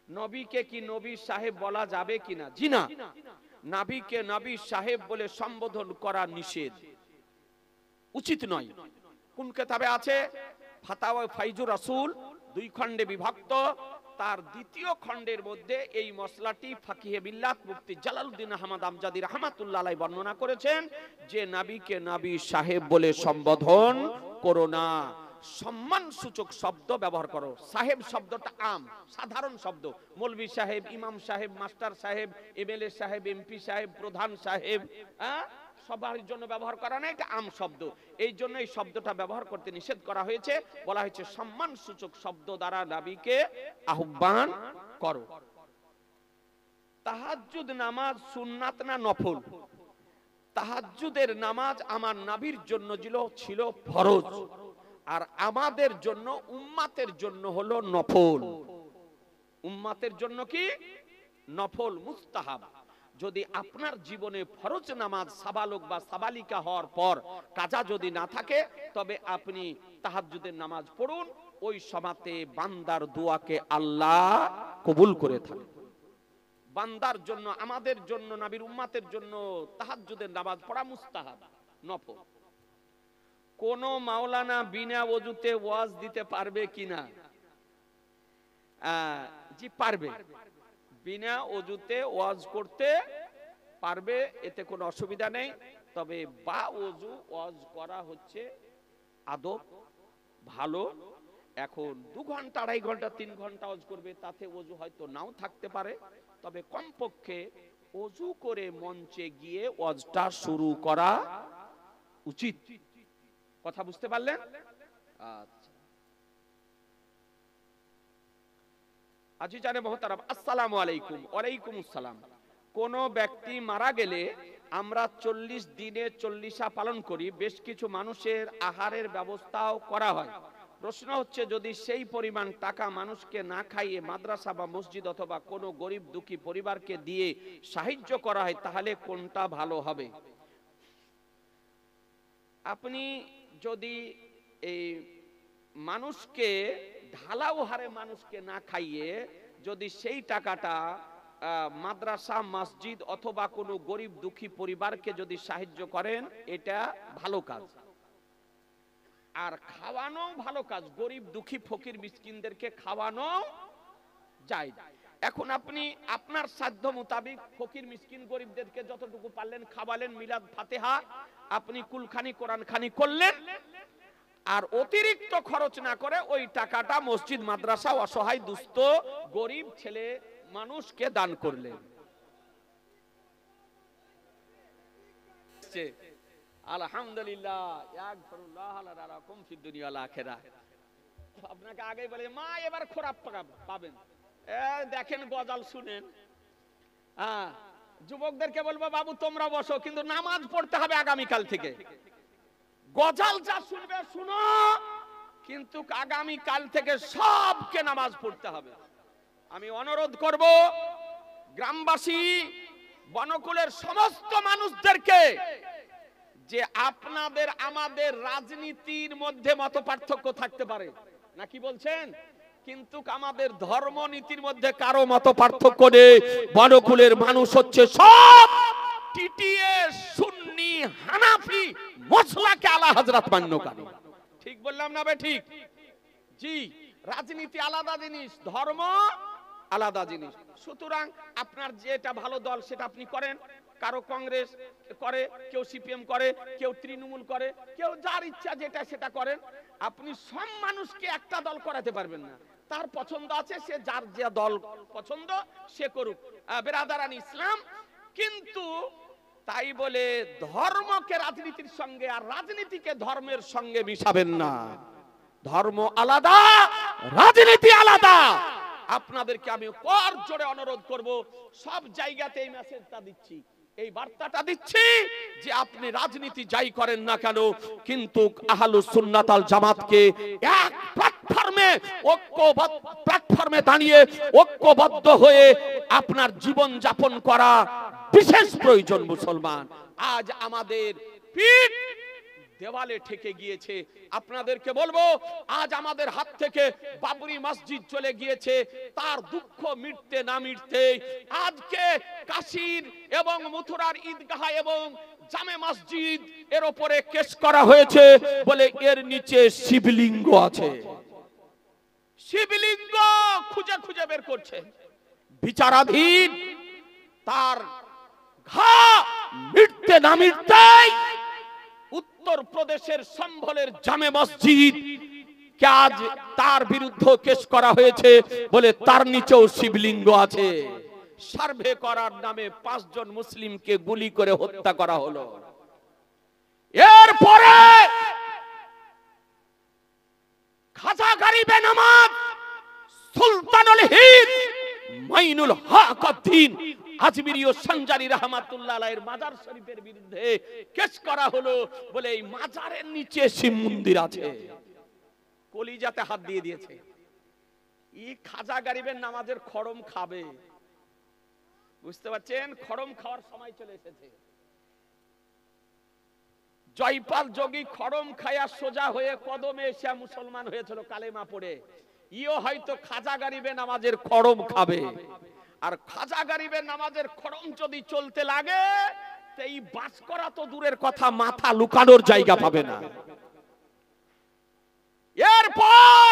নবীকে কি নবী সাহেব বলা যাবে কিনা? জি না। নাবিকে নবী সাহেব বলে সম্বোধন করা নিষেধ, উচিত নয়। কোন কিতাবে আছে? ফাতাওয়া ফাইজুর রাসূল 2 খণ্ডে বিভক্ত। তার দ্বিতীয় খণ্ডের মধ্যে এই মসলাটি ফাকিহে বিল্লাত মুফতি জালালউদ্দিন আহমদ আমজাদি রাহমাতুল্লাহ আলাইহি বর্ণনা করেছেন যে নবীকে নবী সাহেব বলে সম্বোধন করো না, সম্মান সূচক শব্দ ব্যবহার করো। সাহেব শব্দটা আম, সাধারণ শব্দ। মৌলভী সাহেব, ইমাম সাহেব, মাস্টার সাহেব, এমএলএ সাহেব, এমপি সাহেব, প্রধান সাহেব, সবার জন্য ব্যবহার করা না, এটা আম শব্দ। এই জন্য এই শব্দটা ব্যবহার করতে নিষেধ করা হয়েছে। বলা হয়েছে সম্মান সূচক শব্দ দ্বারা নবীকে আহ্বান করো। তাহাজ্জুদ নামাজ সুন্নাত না নফল? তাহাজ্জুদের নামাজ আমার নবীর জন্য ছিল ফরজ, আর আমাদের জন্য উম্মাতের জন্য হলো নফল। উম্মাতের জন্য কি? নফল, মুস্তাহাব। যদি আপনার জীবনে ফরজ নামাজ সাবালক বা সাবালিকা হওয়ার পর কাজা যদি না থাকে, তবে আপনি তাহাজ্জুদের নামাজ পড়ুন। ওই সময়তে বান্দার দোয়াকে আল্লাহ কবুল করে থাকেন। বান্দার জন্য, আমাদের জন্য, নবীর উম্মাতের জন্য তাহাজ্জুদের নামাজ পড়া মুস্তাহাব, নফল। কোন মাওলানা বিনা ওযুতে ওয়াজ দিতে পারবে কিনা? জি পারবে, বিনা ওযুতে ওয়াজ করতে পারবে, এতে কোনো অসুবিধা নেই। তবে বা ওযু ওয়াজ করা হচ্ছে আদব, ভালো। এখন 2 ঘন্টা, 2.5 ঘন্টা, 3 ঘন্টা ওয়াজ করবে, তাতে ওযু হয়তো নাও থাকতে পারে। তবে কমপক্ষে ওযু করে মঞ্চে গিয়ে ওয়াজটা শুরু করা উচিত। কথা বুঝতে পারলেন? আচ্ছা, আজিজানে মুহতারাম, আসসালামু আলাইকুম। ওয়ালাইকুম আসসালাম। কোন ব্যক্তি মারা গেলে আমরা 40 দিনে 40 পালন করি, বেশ কিছু মানুষের আহারের ব্যবস্থাও করা হয়। প্রশ্ন হচ্ছে, যদি সেই পরিমাণ টাকা মানুষকে না খাইয়ে মাদ্রাসা বা মসজিদ অথবা কোনো গরিব দুঃখী পরিবারকে দিয়ে সাহায্য করা হয়, তাহলে কোনটা ভালো হবে? আপনি যদি এই মানুষকে ঢালাও হারে মানুষকে না খাইয়ে যদি সেই টাকাটা মাদ্রাসা, মসজিদ অথবা কোনো গরিব দুঃখী পরিবারকে যদি সাহায্য করেন, এটা ভালো কাজ। আর খাওয়ানো ভালো কাজ, গরিব দুঃখী ফকির মিসকিনদেরকে খাওয়ানো যায়। এখন আপনি আপনার সাধ্য মোতাবেক ফকির মিসকিন গরিবদেরকে যতটুকু পারলেন খাওয়ালেন, মিলাদ ফাতেহা আপনি কুলখানি কোরআনখানি করলেন, আর অতিরিক্ত খরচ না করে ওই টাকাটা মসজিদ, মাদ্রাসা, অসহায় দুস্থ গরিব ছেলে মানুষকে দান করলেন। আলহামদুলিল্লাহ, আপনাকে আগে বলে মা এবার খোরাক পাবেন, দেখেন গজাল শুনেন। যুবকদেরকে বলবো বাবু তোমরা বসো, কিন্তু নামাজ পড়তে হবে আগামীকাল থেকে। গজাল যা শুনবে শুনো, কিন্তু আগামীকাল থেকে সবকে নামাজ পড়তে হবে। আমি অনুরোধ করব গ্রামবাসী, বনকুলের সমস্ত মানুষদেরকে, যে আপনাদের আমাদের রাজনীতির মধ্যে মত পার্থক্য থাকতে পারে না, কি বলছেন, কিন্তু আমাদের ধর্মনীতির মধ্যে কারো মত পার্থক্য নেই। বনকুলের মানুষ হচ্ছে সব টিটিএ, সুন্নি, হানাফি, মসলাকে আলা হযরত মান্যকারী। ঠিক বললাম না বে? ঠিক। জি, রাজনীতি আলাদা জিনিস, ধর্ম আলাদা জিনিস। সুতরাং আপনার যেটা ভালো দল সেটা আপনি করেন। কারো কংগ্রেস করে, কেউ সিপিএম করে, কেউ তৃণমূল করে, কেউ যার ইচ্ছা যেটা সেটা করেন। আপনি সব মানুষকে একটা দল করাতে পারবেন না। তার পছন্দ আছে, সে যার যে দল পছন্দ সে করুক, বেরাদারান ইসলাম। কিন্তু তাই বলে ধর্মকে রাজনীতির সঙ্গে আর রাজনীতিকে ধর্মের সঙ্গে মিশাবেন না। ধর্ম আলাদা, রাজনীতি আলাদা। আপনাদেরকে আমি কর জোরে অনুরোধ করব, সব জায়গাতে এই মেসেজটা দিচ্ছি, এই বার্তাটা দিচ্ছি, যে আপনি রাজনীতি যাই করেন না কেন, কিন্তু আহলুস সুন্নাত আল জামাতকে এক প্ল্যাটফর্মে, ঐক্যবদ্ধ প্ল্যাটফর্মে দাঁড়িয়ে ঐক্যবদ্ধ হয়ে আপনার জীবন যাপন করা বিশেষ প্রয়োজন। মুসলমান, আজ আমাদের পিঠ দেওয়ালে ঠেকে গিয়েছে। আপনাদেরকে বলবো, আজ আমাদের হাত থেকে বাবরি মসজিদ চলে গিয়েছে, তার দুঃখ মিটতে না মিটতে আজকে কাশীর এবং মথুরার ঈদগাহ এবং জামে মসজিদ এর উপরে কেস করা হয়েছে বলে এর নিচে শিবলিঙ্গ আছে। শিবলিঙ্গ খুঁজে খুঁজে বের করছে, বিচারাধীন। তার ঘা মিটতে না মিটতেই উত্তর প্রদেশের সম্ভলের জামে মসজিদ কে আজ তার বিরুদ্ধে কেস করা হয়েছে বলে তার নিচেও শিবলিঙ্গ আছে। সার্ভে করার নামে 5 জন মুসলিমকে গুলি করে হত্যা করা হলো। এরপরে খাজা গরিবে নওয়াজ সুলতানুল হিন্দ মাইনুল হক উদ্দিন আজমিরি ও সঞ্জারি রহমাতুল্লাহ আলাইহির মাজার শরীফের বিরুদ্ধে কেস করা হলো বলে এই মাজারের নিচে শিব মন্দির আছে। কলিজাতে হাত দিয়ে দিয়েছে। এই খাজা গরিবের নামাজের খড়ম খাবে, বুঝতে পারছেন? খড়ম খাওয়ার সময় চলে এসেছে। জয়পাল যোগী খড়ম খায়া সোজা হয়ে কদমে এসে মুসলমান হয়েছিল কালেমা পড়ে। ইও হয়তো খাজা গরিবে নামাজের খড়ম খাবে। আর খাজা গরিবের নামাজের খড়ম যদি চলতে লাগে তো এই বাস করা তো দূরের কথা, মাথা লুকানোর জায়গা পাবে না। এরপর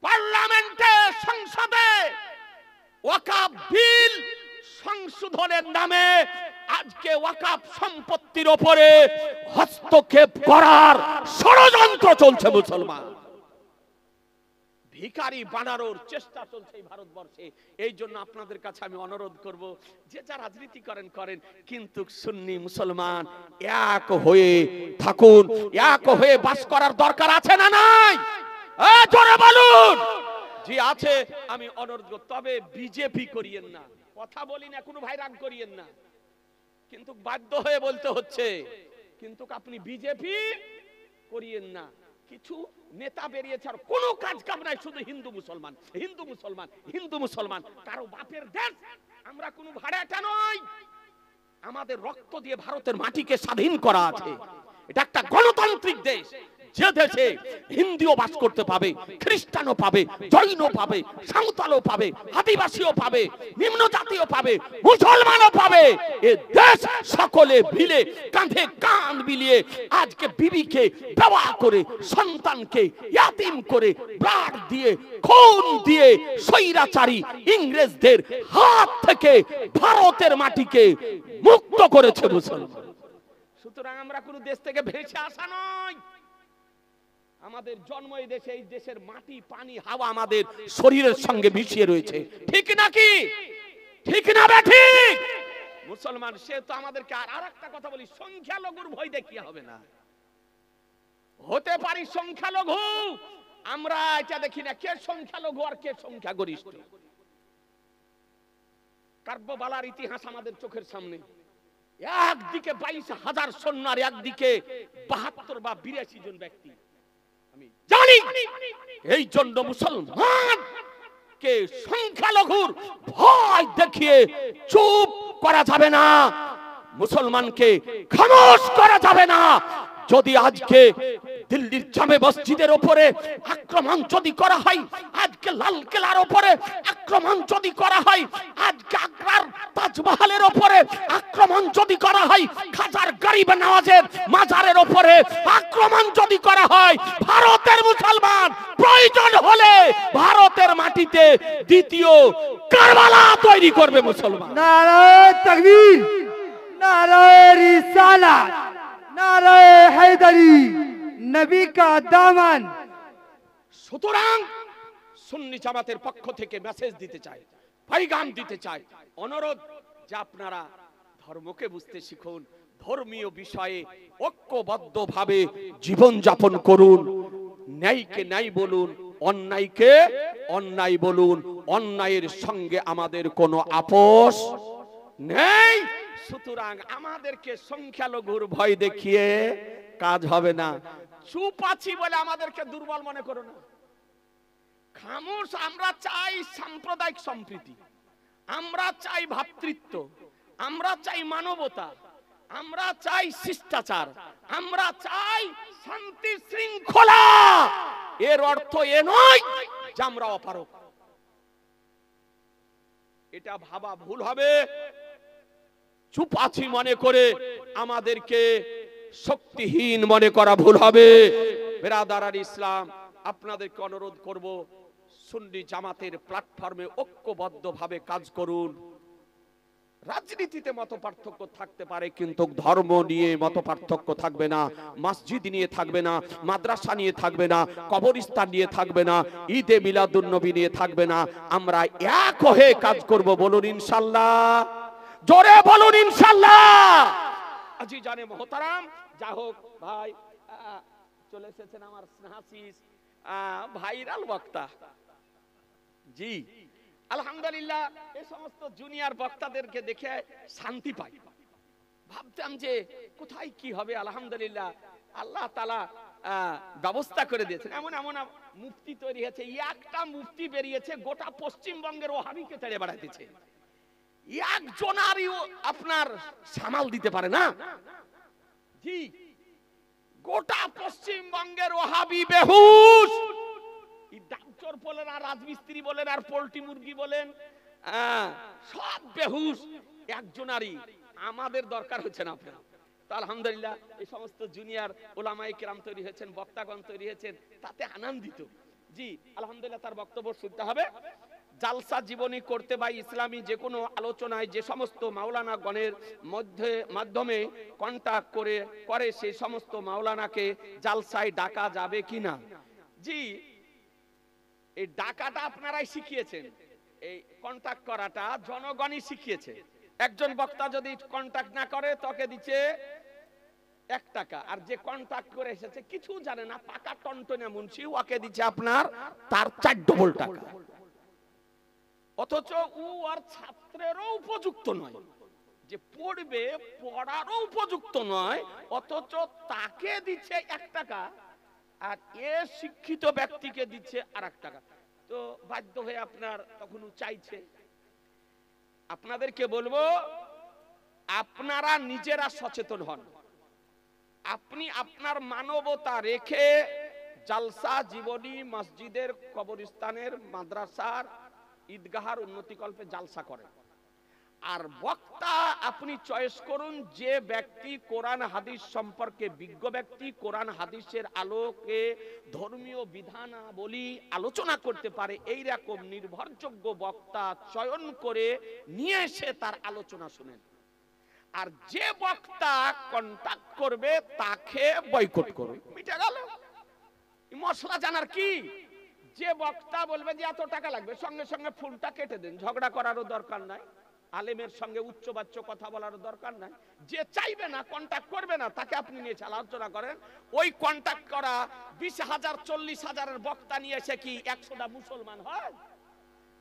পার্লামেন্টে, সংসদে ওয়াকফ বিল সংশোধনের নামে আজকে ওয়াকফ সম্পত্তির উপরে হস্তক্ষেপ করার ষড়যন্ত্র চলছে। মুসলমান ভিখারি বানানোর চেষ্টা চলছে এই ভারতবর্ষে। এই জন্য আপনাদের কাছে আমি অনুরোধ করব, যে যা রাজনীতি করেন করেন, কিন্তু সুন্নি মুসলমান এক হয়ে থাকুন। এক হয়ে বাস করার দরকার আছে না নাই? জোরে বলুন। জি আছে। আমি অনুরোধ করব, তবে বিজেপি করিয়েন না। কথা বলি না, কোনো ভাই রাগ করিয়েন না, কিন্তু বাধ্য হয়ে বলতে হচ্ছে। কিন্তু আপনি বিজেপি করিয়েন না। কিছু নেতা বেরিয়েছে আর কোনো কাজ কাম নাই, শুধু হিন্দু মুসলমান, হিন্দু মুসলমান, হিন্দু মুসলমান। কারো বাপের দেশ, আমরা কোনো ভাড়াটা নই। আমাদের রক্ত দিয়ে ভারতের মাটিকে স্বাধীন করা আছে। এটা একটা গণতান্ত্রিক দেশ, যে দেশে হিন্দুও বাস করতে পাবে, খ্রিস্টানও পাবে, জৈনও পাবে, সাঁওতালও পাবে, আদিবাসীও পাবে, নিম্ন জাতীয় পাবে, মুসলমানও পাবে। এ দেশ সকলে মিলে কাঁধে কাঁধ মিলিয়ে আজকে বিবিকে বিবাহ করে, সন্তানকে ইয়াতিম করে, ব্লাড দিয়ে, খুন দিয়ে স্বৈরাচারী ইংরেজদের হাত থেকে ভারতের মাটিকে মুক্ত করেছে মুসলমান। সুতরাং আমরা কোন দেশ থেকে ভেসে আসা নয়। আমাদের জন্ম এই দেশে, এই দেশের মাটি, পানি, হাওয়া আমাদের শরীরের সঙ্গে মিশিয়ে রয়েছে। ঠিক নাকি? ঠিক না ঠিক? মুসলমান সে তো আমাদেরকে। আর একটা কথা বলি, সংখ্যালঘুর ভয় দেখিয়ে হবে না। হতে পারি সংখ্যালঘু, আমরা এটা দেখি না কে সংখ্যালঘু আর কে সংখ্যাগরিষ্ঠ। কার্বলার ইতিহাস আমাদের চোখের সামনে। একদিকে 22,000 সৈন্য আর একদিকে 72 বা 82 জন ব্যক্তি। আমি জানি এই জন্য মুসলমান কে সংখ্যালঘুর ভয় দেখিয়ে চুপ করা যাবে না, মুসলমানকে খামোশ করা যাবে না। যদি আজকে দিল্লির জামে মসজিদের উপরে আক্রমণ যদি করা হয়, আজকে লালকেল্লার উপরে আক্রমণ যদি করা হয়, আজকে আগ্রার তাজমহলের উপরে আক্রমণ যদি করা হয়, খাজার গরিবে নওয়াজের মাজারের উপরে আক্রমণ যদি করা হয়, ভারতের মুসলমান প্রয়োজন হলে ভারতের মাটিতে দ্বিতীয় কারবালা তৈরি করবে মুসলমান। নারায়ে তাকবীর, নারায়ে রিসালাত, নারায়ে হায়দারি, নবী কা দামন। সুতরাং সুন্নি জামাতের পক্ষ থেকে মেসেজ দিতে চাই, পয়গাম দিতে চাই, অনুরোধ যে আপনারা ধর্মকে বুঝতে শিখুন, ধর্মীয় বিষয়ে ঐক্যবদ্ধভাবে জীবন যাপন করুন। ন্যায়কে ন্যায় বলুন, অন্যায়কে অন্যায় বলুন। অন্যায়ের সঙ্গে আমাদের কোনো আপোষ নেই। সুতরাং আমাদেরকে সংখ্যালঘুর ভয় দেখিয়ে কাজ হবে না। চুপ আছি বলে আমাদেরকে দুর্বল মনে করো না। খামোশ। আমরা চাই সাম্প্রদায়িক সম্প্রীতি, আমরা চাই ভ্রাতৃত্ব, আমরা চাই মানবতা, আমরা চাই শিষ্টাচার, আমরা চাই শান্তি শৃঙ্খলা। এর অর্থ এ নয় যে আমরা অপারক। এটা ভাবা ভুল হবে। চুপ আছি মনে করে আমাদেরকে শক্তিহীন মনে করা ভুল হবে। বেরাদার ইসলাম, আপনাদেরকে অনুরোধ করব, সুন্নি জামাতের প্ল্যাটফর্মে ঐক্যবদ্ধভাবে কাজ করুন। রাজনীতিতে মত পার্থক্য থাকতে পারে, কিন্তু ধর্ম নিয়ে মত পার্থক্য থাকবে না, মসজিদ নিয়ে থাকবে না, মাদ্রাসা নিয়ে থাকবে না, কবরস্থান নিয়ে থাকবে না, ঈদে মিলাদুন নবী নিয়ে থাকবে না। আমরা এক হয়ে কাজ করব, বলুন ইনশাআল্লাহ, জোরে বলুন ইনশাআল্লাহ। আজি জানে মোহতারাম, যা হোক ভাই চলে এসেছেন আমার স্নেহাশিস ভাইরাল বক্তা। জি আলহামদুলিল্লাহ, এই সমস্ত জুনিয়র বক্তাদেরকে দেখে শান্তি পাই। ভাবতাম যে কোথায় কি হবে, আলহামদুলিল্লাহ আল্লাহ তাআলা ব্যবস্থা করে দিয়েছেন। এমন এমন মুফতি তৈরি হয়েছে, একটা মুফতি বেরিয়েছে গোটা পশ্চিমবঙ্গের ওহাবিকে তেড়ে বেড়াইতেছে। একজনারই আপনার সামাল দিতে পারে না। জি গোটা পশ্চিমবঙ্গের ওহাবি বেহুশ। ডাক্তার বলেন আর রাজমিস্ত্রি বলেন আর পোল্ট্রি মুরগি বলেন, সব বেহুশ। একজনারই আমাদের দরকার হচ্ছে না আপনার। তো আলহামদুলিল্লাহ এই সমস্ত জুনিয়র ওলামায়ে কেরাম তৈরি হয়েছেন, বক্তাগণ তৈরি হয়েছেন, তাতে আনন্দিত। জি আলহামদুলিল্লাহ, তার বক্তব্য শুনতে হবে। জালসা জীবনী করতে বা ইসলামী যে কোনো আলোচনায় যে সমস্ত মাওলানা গণের মাধ্যমে কন্টাক্ট করে সেই সমস্ত মাওলানাকে জালসায় ডাকা যাবে কিনা? জি এই ডাকাটা আপনারাই শিখিয়েছেন, এই কন্টাক্ট করাটা জনগণই শিখিয়েছে। একজন বক্তা যদি কন্টাক্ট না করে তাকে দিচ্ছে 1 টাকা, আর যে কন্টাক্ট করে এসেছে কিছু জানে না, পাকা টনটনে মুন্সি, ওকে দিচ্ছে আপনার তার 4 ডবল টাকা। অথচ ও আর ছাত্রেরও উপযুক্ত নয়, যে পড়বে পড়ারও উপযুক্ত নয়, অথচ তাকে দিচ্ছে 1 টাকা, আর এ শিক্ষিত ব্যক্তিকে দিচ্ছে আর1 টাকা। তো বাধ্য হয়ে আপনার তখন চাইছে। আপনাদেরকে বলবো, আপনারা নিজেরা সচেতন হন। আপনি আপনার মানবতা রেখে জালসা জীবনী মসজিদের, কবরস্থানের, মাদ্রাসার, ঈদগাহার উন্নতিকল্পে জালসা করেন। আর বক্তা আপনি চয়েস করুন যে ব্যক্তি কোরআন হাদিস সম্পর্কে বিজ্ঞ ব্যক্তি, কোরআন হাদিসের আলোকে ধর্মীয় বিধানাবলী আলোচনা করতে পারে, এই রকম নির্ভরযোগ্য বক্তা চয়ন করে নিয়ে এসে তার আলোচনা শুনেন। আর যে বক্তা কন্টাক্ট করবে তাকে বয়কট করবে, মিটে গেল। মশলা জানার কি? যে বক্তা বলবে যে এত টাকা লাগবে, সঙ্গে সঙ্গে ফোনটা কেটে দেন, ঝগড়া করারও দরকার নাই, আলেমের সঙ্গে উচ্চবাচ্য কথা বলার দরকার নাই। যে চাইবে না, কন্টাক্ট করবে না, তাকে আপনি নিয়ে আলোচনা করেন। ওই কন্টাক্ট করা 20,000 40,000-এর বক্তা নিয়ে এসে কি 100টা মুসলমান হয়?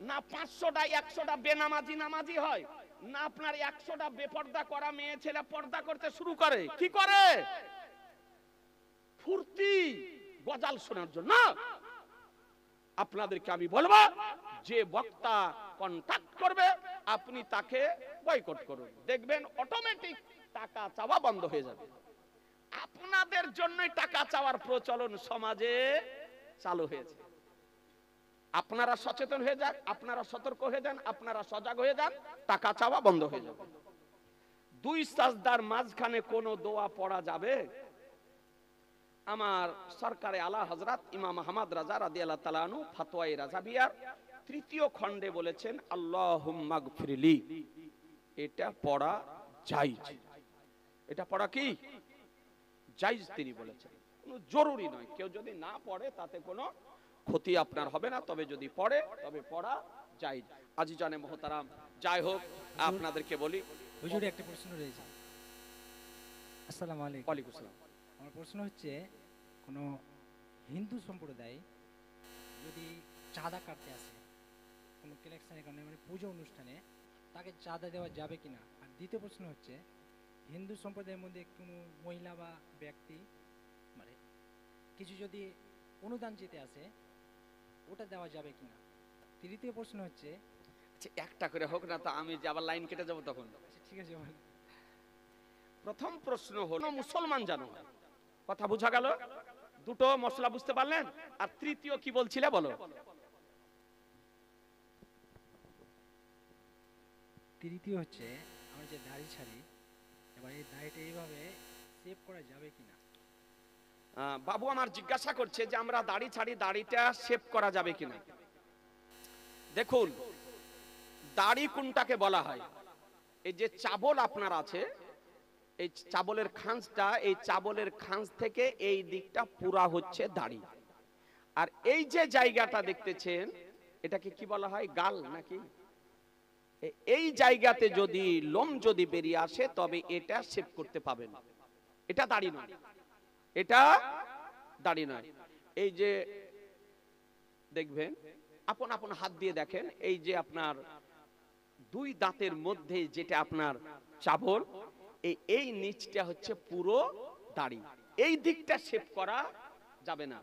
না 500টা 100টা বেনামাজি নামাজি হয়? না আপনার 100টা বেপর্দা করা মেয়ে ছেলে পর্দা করতে শুরু করে? কি করে? ফুর্তি, গজাল শোনার জন্য। আপনাদেরকে আমি বলবো, যে বক্তা কন্টাক্ট করবে আপনি তাকে বয়কট করুন, দেখবেন অটোমেটিক টাকা চাওয়া বন্ধ হয়ে যাবে। আপনাদের জন্যই টাকা চাওয়ার প্রচলন সমাজে চালু হয়েছে। আপনারা সচেতন হয়ে যান, আপনারা সতর্ক হয়ে যান, আপনারা সজাগ হয়ে যান, টাকা চাওয়া বন্ধ হয়ে যাবে। 2 সাজদার মাঝখানে কোনো দোয়া পড়া যাবে? আমার সরকারে আলা হযরত ইমাম আহমদ রাজা রাদিয়াল্লাহু তাআলা আনহু ফতোয়ায়ে রাজাবিয়ার 3য় খণ্ডে বলেছেন আল্লাহুম্মা গফিরলি। এটা পড়া জায়েজ। এটা পড়া কি জায়েজ তিনি বলেছেন, কোনো জরুরি নয়। কেউ যদি না পড়ে তাতে কোনো ক্ষতি আপনার হবে না, তবে যদি পড়ে তবে পড়া জায়েজ। আজিজানে মুহতারাম, যাই হোক আপনাদেরকে বলি, হুজুর একটা প্রশ্ন রয়েছে। আসসালামু আলাইকুম। ওয়ালাইকুম আসসালাম। আমার প্রশ্ন হচ্ছে, কোনো হিন্দু সম্প্রদায় যদি চাঁদা কাটতে আসে কোনো কালেকশনের কারণে, মানে পুজো অনুষ্ঠানে, তাকে চাঁদা দেওয়া যাবে কিনা? আর দ্বিতীয় প্রশ্ন হচ্ছে, হিন্দু সম্প্রদায়ের মধ্যে কোনো মহিলা বা ব্যক্তি মানে কিছু যদি অনুদান যেতে আসে, ওটা দেওয়া যাবে কিনা? তৃতীয় প্রশ্ন হচ্ছে, একটা করে হোক না তো, আমি যে আবার লাইন কেটে যাবো তখন। ঠিক আছে বল। প্রথম প্রশ্ন হলো মুসলমান জানো, কথা বোঝা গেল? দুটো মশলা বুঝতে পারলেন? আর তৃতীয় কি বলছিলে বলো? তৃতীয় হচ্ছে আমরা যে দাড়ি ছাড়ি, এবার এই দাড়িটা এইভাবে সেভ করা যাবে কিনা। বাবু আমার জিজ্ঞাসা করছে যে আমরা দাড়ি ছাড়ি, দাড়িটা শেভ করা যাবে কিনা। দেখুন, দাড়ি কোনটাকে বলা হয়? এই যে চাবল আপনার আছে, এই চাবলের খাঁজটা, এই চাবলের খাঁজ থেকে এই দিকটা পুরা হচ্ছে দাড়ি। আর এই যে জায়গাটা দেখতেছেন, এটাকে কি বলা হয়? গাল নাকি? এই জায়গাতে যদি লোম যদি বেরিয়ে আসে তবে এটা শেভ করতে পাবেন, এটা দাড়ি নয়, এটা দাড়ি নয়। এই যে দেখবেন, আপন আপন হাত দিয়ে দেখেন, এই যে আপনার দুই দাঁতের মধ্যে যেটা আপনার চাবল, এই নিচটা হচ্ছে পুরো দাড়ি, এই দিকটা শেভ করা যাবে না।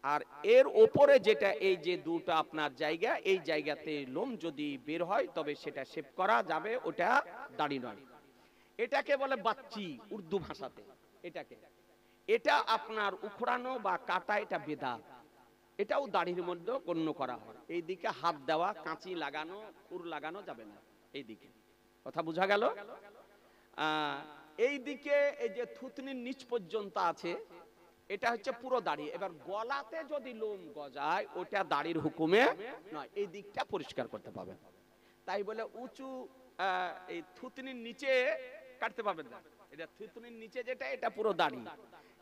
আর এর ওপরে যেটা এই যে দুটো আপনার জায়গা, এই জায়গাতে লোম যদি বের হয় তবে সেটা শেভ করা যাবে, ওটা দাড়ি নয়। এটাকে বলে বাচ্চি উর্দু ভাষাতে। এটাকে, এটা আপনার উখড়ানো বা কাটা, এটা বেদাত, এটাও দাড়ির মধ্যে গণ্য করা হয়। এই দিকে হাত দেওয়া, কাঁচি লাগানো, খুর লাগানো যাবে না এই দিকে, কথা বোঝা গেল? এই দিকে এই যে থুতনির নিচ পর্যন্ত আছে, এটা হচ্ছে পুরো দাড়ি। এবার গলাতে যদি লোম গজায়, ওটা দাড়ির হুকুমে নয়, এই দিকটা পরিষ্কার করতে পাবেন। তাই বলে উঁচু এই থুতনির নিচে কাটতে পারবেন না। এটা থুতনির নিচে যেটা, এটা পুরো দাড়ি,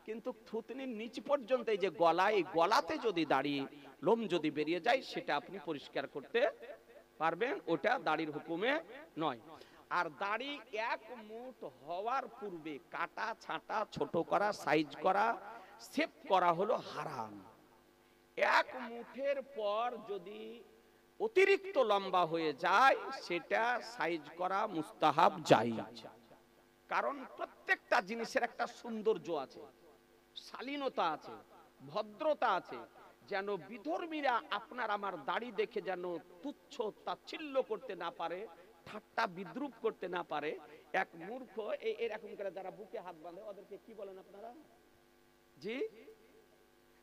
কিন্তু থুতনির নিচ পর্যন্ত এই যে গলা, এই গলাতে যদি দাড়ি লোম যদি বেরিয়ে যায়, সেটা আপনি পরিষ্কার করতে পারবেন, ওটা দাড়ির হুকুমে নয়। আর দাড়ি এক মুঠ হওয়ার পূর্বে কাটা ছাঁটা, ছোট করা, সাইজ করা, শেভ করা হলো হারাম। এক মুঠের পর যদি অতিরিক্ত লম্বা হয়ে যায়, সেটা সাইজ করা মুস্তাহাব, জায়েজ। কারণ প্রত্যেকটা জিনিসের একটা সৌন্দর্য আছে, শালীনতা আছে, ভদ্রতা আছে, যেন বিধর্মীরা আপনার আমার দাড়ি দেখে যেন তুচ্ছ তাচ্ছিল্য করতে না পারে, ঠাট্টা বিদ্রুপ করতে না পারে। এক মূর্খ এরকম করে যারা বুকে হাত বাঁধে, ওদেরকে কি বলেন আপনারা? জি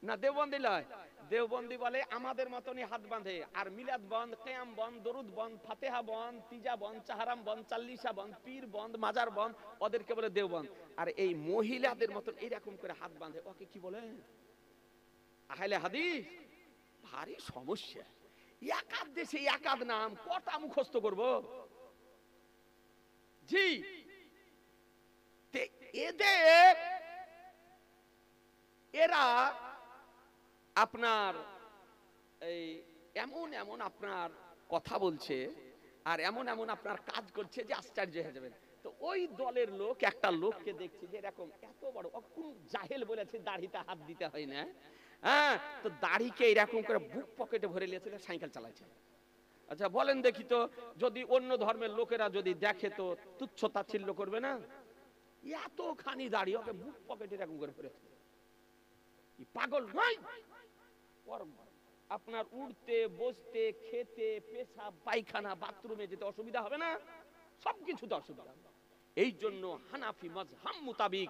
না, দেওবন্দি লয়, দেওবন্দি বলে আমাদের মতনই হাত বাঁধে। আর মিলাদ বন্ধ, কিয়াম বন্ধ, দরুদ বন্ধ, ফাতেহা বন্ধ, তিজা বন্ধ, চাহারাম বন্ধ, চাল্লিশা বন্ধ, পীর বন্ধ, মাজার বন্ধ, ওদেরকে বলে দেওবন্দ। আর এই মহিলাদের মতন এরকম করে হাত বাঁধে, ওকে কি বলে? আহলে হাদিস। ভারী সমস্যা, একাদ দেশে একাদ নাম, কটা মুখস্থ করব? জি, এদের এরা আপনার এই এমন এমন আপনার কথা বলছে আর এমন এমন আপনার কাজ করছে যে আশ্চর্য হয়ে যাবেন। তো ওই দলের লোক, একটা লোককে দেখছি যে এরকম এত বড়, কোন জাহেল বলেছে দাড়িতে হাত দিতে হয় না, হ্যাঁ, তো দাড়িকে এরকম করে বুক পকেটে ভরে নিয়েছিল, সাইকেল চালাচ্ছে। আচ্ছা বলেন দেখি তো, যদি অন্য ধর্মের লোকেরা যদি দেখে তো তুচ্ছ তাচ্ছিল্য করবে না? এতখানি দাড়ি ওকে বুক পকেটে এরকম করে ফেলেছে, পাগল নয়? আপনার উঠতে, বসতে, খেতে, পেশাব, পায়খানা, বাথরুমে যেতে অসুবিধা হবে না? সবকিছুতে অসুবিধা। এই জন্য হানাফি মাযহাব মোতাবেক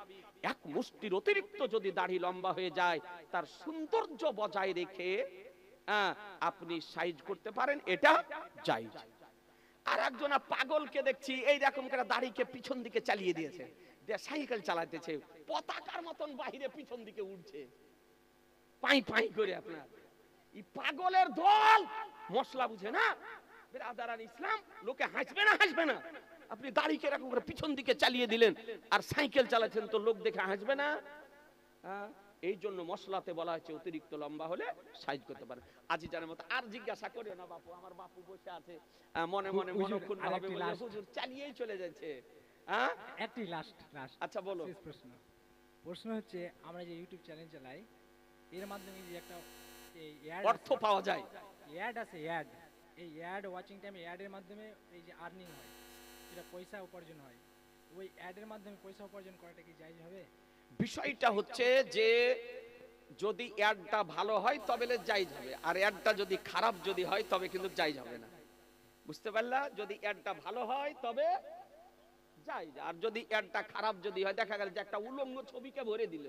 এক মুষ্টির অতিরিক্ত যদি দাড়ি লম্বা হয়ে যায়, তার সৌন্দর্য বজায় রেখে আপনি সাইজ করতে পারেন, এটা জায়েজ। আর একজন পাগলকে দেখছি এই রকম করে দাড়িকে পিছন দিকে চালিয়ে দিয়েছে, সাইকেল চালাতেছে, পতাকার মতন বাহিরে পিছন দিকে উঠছে, পাই পাই করে। আপনার এই পাগলের দল মশলা বুঝে না, বেরাদারান ইসলাম। লোকে হাসবে না, হাসবে না? আপনি দাড়িকে এরকম করে পিছন দিকে চালিয়ে দিলেন আর সাইকেল চালাচ্ছেন, তো লোক দেখে হাসবে না? এই জন্য মশলাতে বলা হয়েছে অতিরিক্ত লম্বা হলে সাইজ করতে পারে। আজি জানার মতো আর জিজ্ঞাসা করিও না বাপু, আমার বাপু বসে আছে মনে মনে মনক্ষুণ্ণ হবে বলে হুজুর চালিয়েই চলে যাচ্ছে। একটি লাস্ট আচ্ছা বলো। প্রশ্ন হচ্ছে, আমরা যে ইউটিউব চ্যানেল চালাই, এর মাধ্যমে যে একটা অর্থ পাওয়া যায়, অ্যাড আছে, অ্যাড, এই অ্যাড ওয়াচিং টাইম, অ্যাডের মাধ্যমে এই যে আর্নিং হয়, যেটা পয়সা উপার্জন হয়, ওই অ্যাডের মাধ্যমে পয়সা উপার্জন করাটা কি জায়েজ হবে? বিষয়টা হচ্ছে যে যদি অ্যাডটা ভালো হয় তবে জায়েজ হবে, আর অ্যাডটা যদি খারাপ যদি হয় তবে কিন্তু জায়েজ হবে না। বুঝতে পারলা? যদি অ্যাডটা ভালো হয় তবে চাই। আর যদি অ্যাডটা খারাপ যদি হয়, দেখা গেল যে একটা উলঙ্গ ছবিকে ভরে দিল,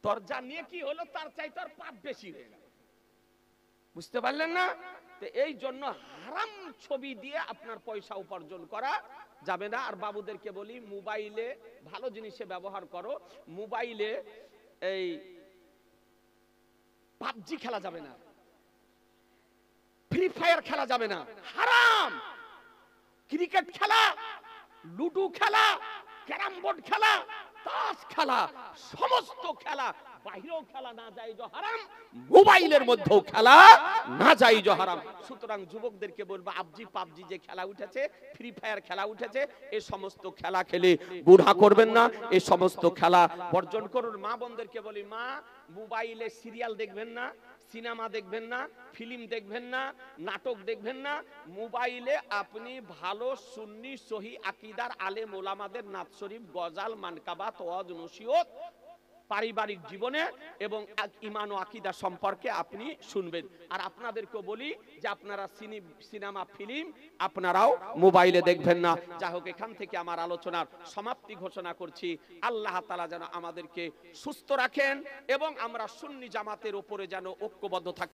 তোর যা নিয়ে কি হলো তার চাই তোর পাপ বেশি হয়ে গেল। বুঝতে পারলেন না? তো এই জন্য হারাম ছবি দিয়ে আপনার পয়সা উপার্জন করা যাবে না। আর বাবুদেরকে বলি, মোবাইলে ভালো জিনিসে ব্যবহার করো। মোবাইলে এই পাবজি খেলা যাবে না, ফ্রি ফায়ার খেলা যাবে না, হারাম। ক্রিকেট খেলা, লুডো খেলা, ক্যারাম বোর্ড খেলা, তাস খেলা, সমস্ত খেলা বাহিরেও খেলা না জায়েজ ও হারাম, মোবাইলের মধ্যেও খেলা না জায়েজ ও হারাম। সুতরাং যুবকদেরকে বলবো, পাবজি যে খেলা উঠেছে, ফ্রি ফায়ার খেলা উঠেছে, এই সমস্ত খেলা খেলে গুনাহ করবেন না, এই সমস্ত খেলা বর্জন করুন। মা বোনদেরকে বলি, মা মোবাইলে সিরিয়াল দেখবেন না, সিনেমা দেখবেন না, ফিল্ম দেখবেন না, নাটক দেখবেন না। মোবাইলে আপনি ভালো সুন্নি সহি আকীদার আলেম ওলামাদের নাত শরীফ, গজাল, মানকাবাত, ওয়াজ, নসিহত পারিবারিক জীবনে এবং ঈমান ও আকীদা সম্পর্কে আপনি শুনবেন। আর আপনাদেরকে বলি যে আপনারা সিনেমা ফিল্ম আপনারাও মোবাইলে দেখবেন না। যাই হোক, এখান থেকে আমার আলোচনার সমাপ্তি ঘোষণা করছি। আল্লাহ তাআলা যেন আমাদেরকে সুস্থ রাখেন এবং আমরা সুন্নি জামাতের উপরে যেন ঐক্যবদ্ধ থাকি।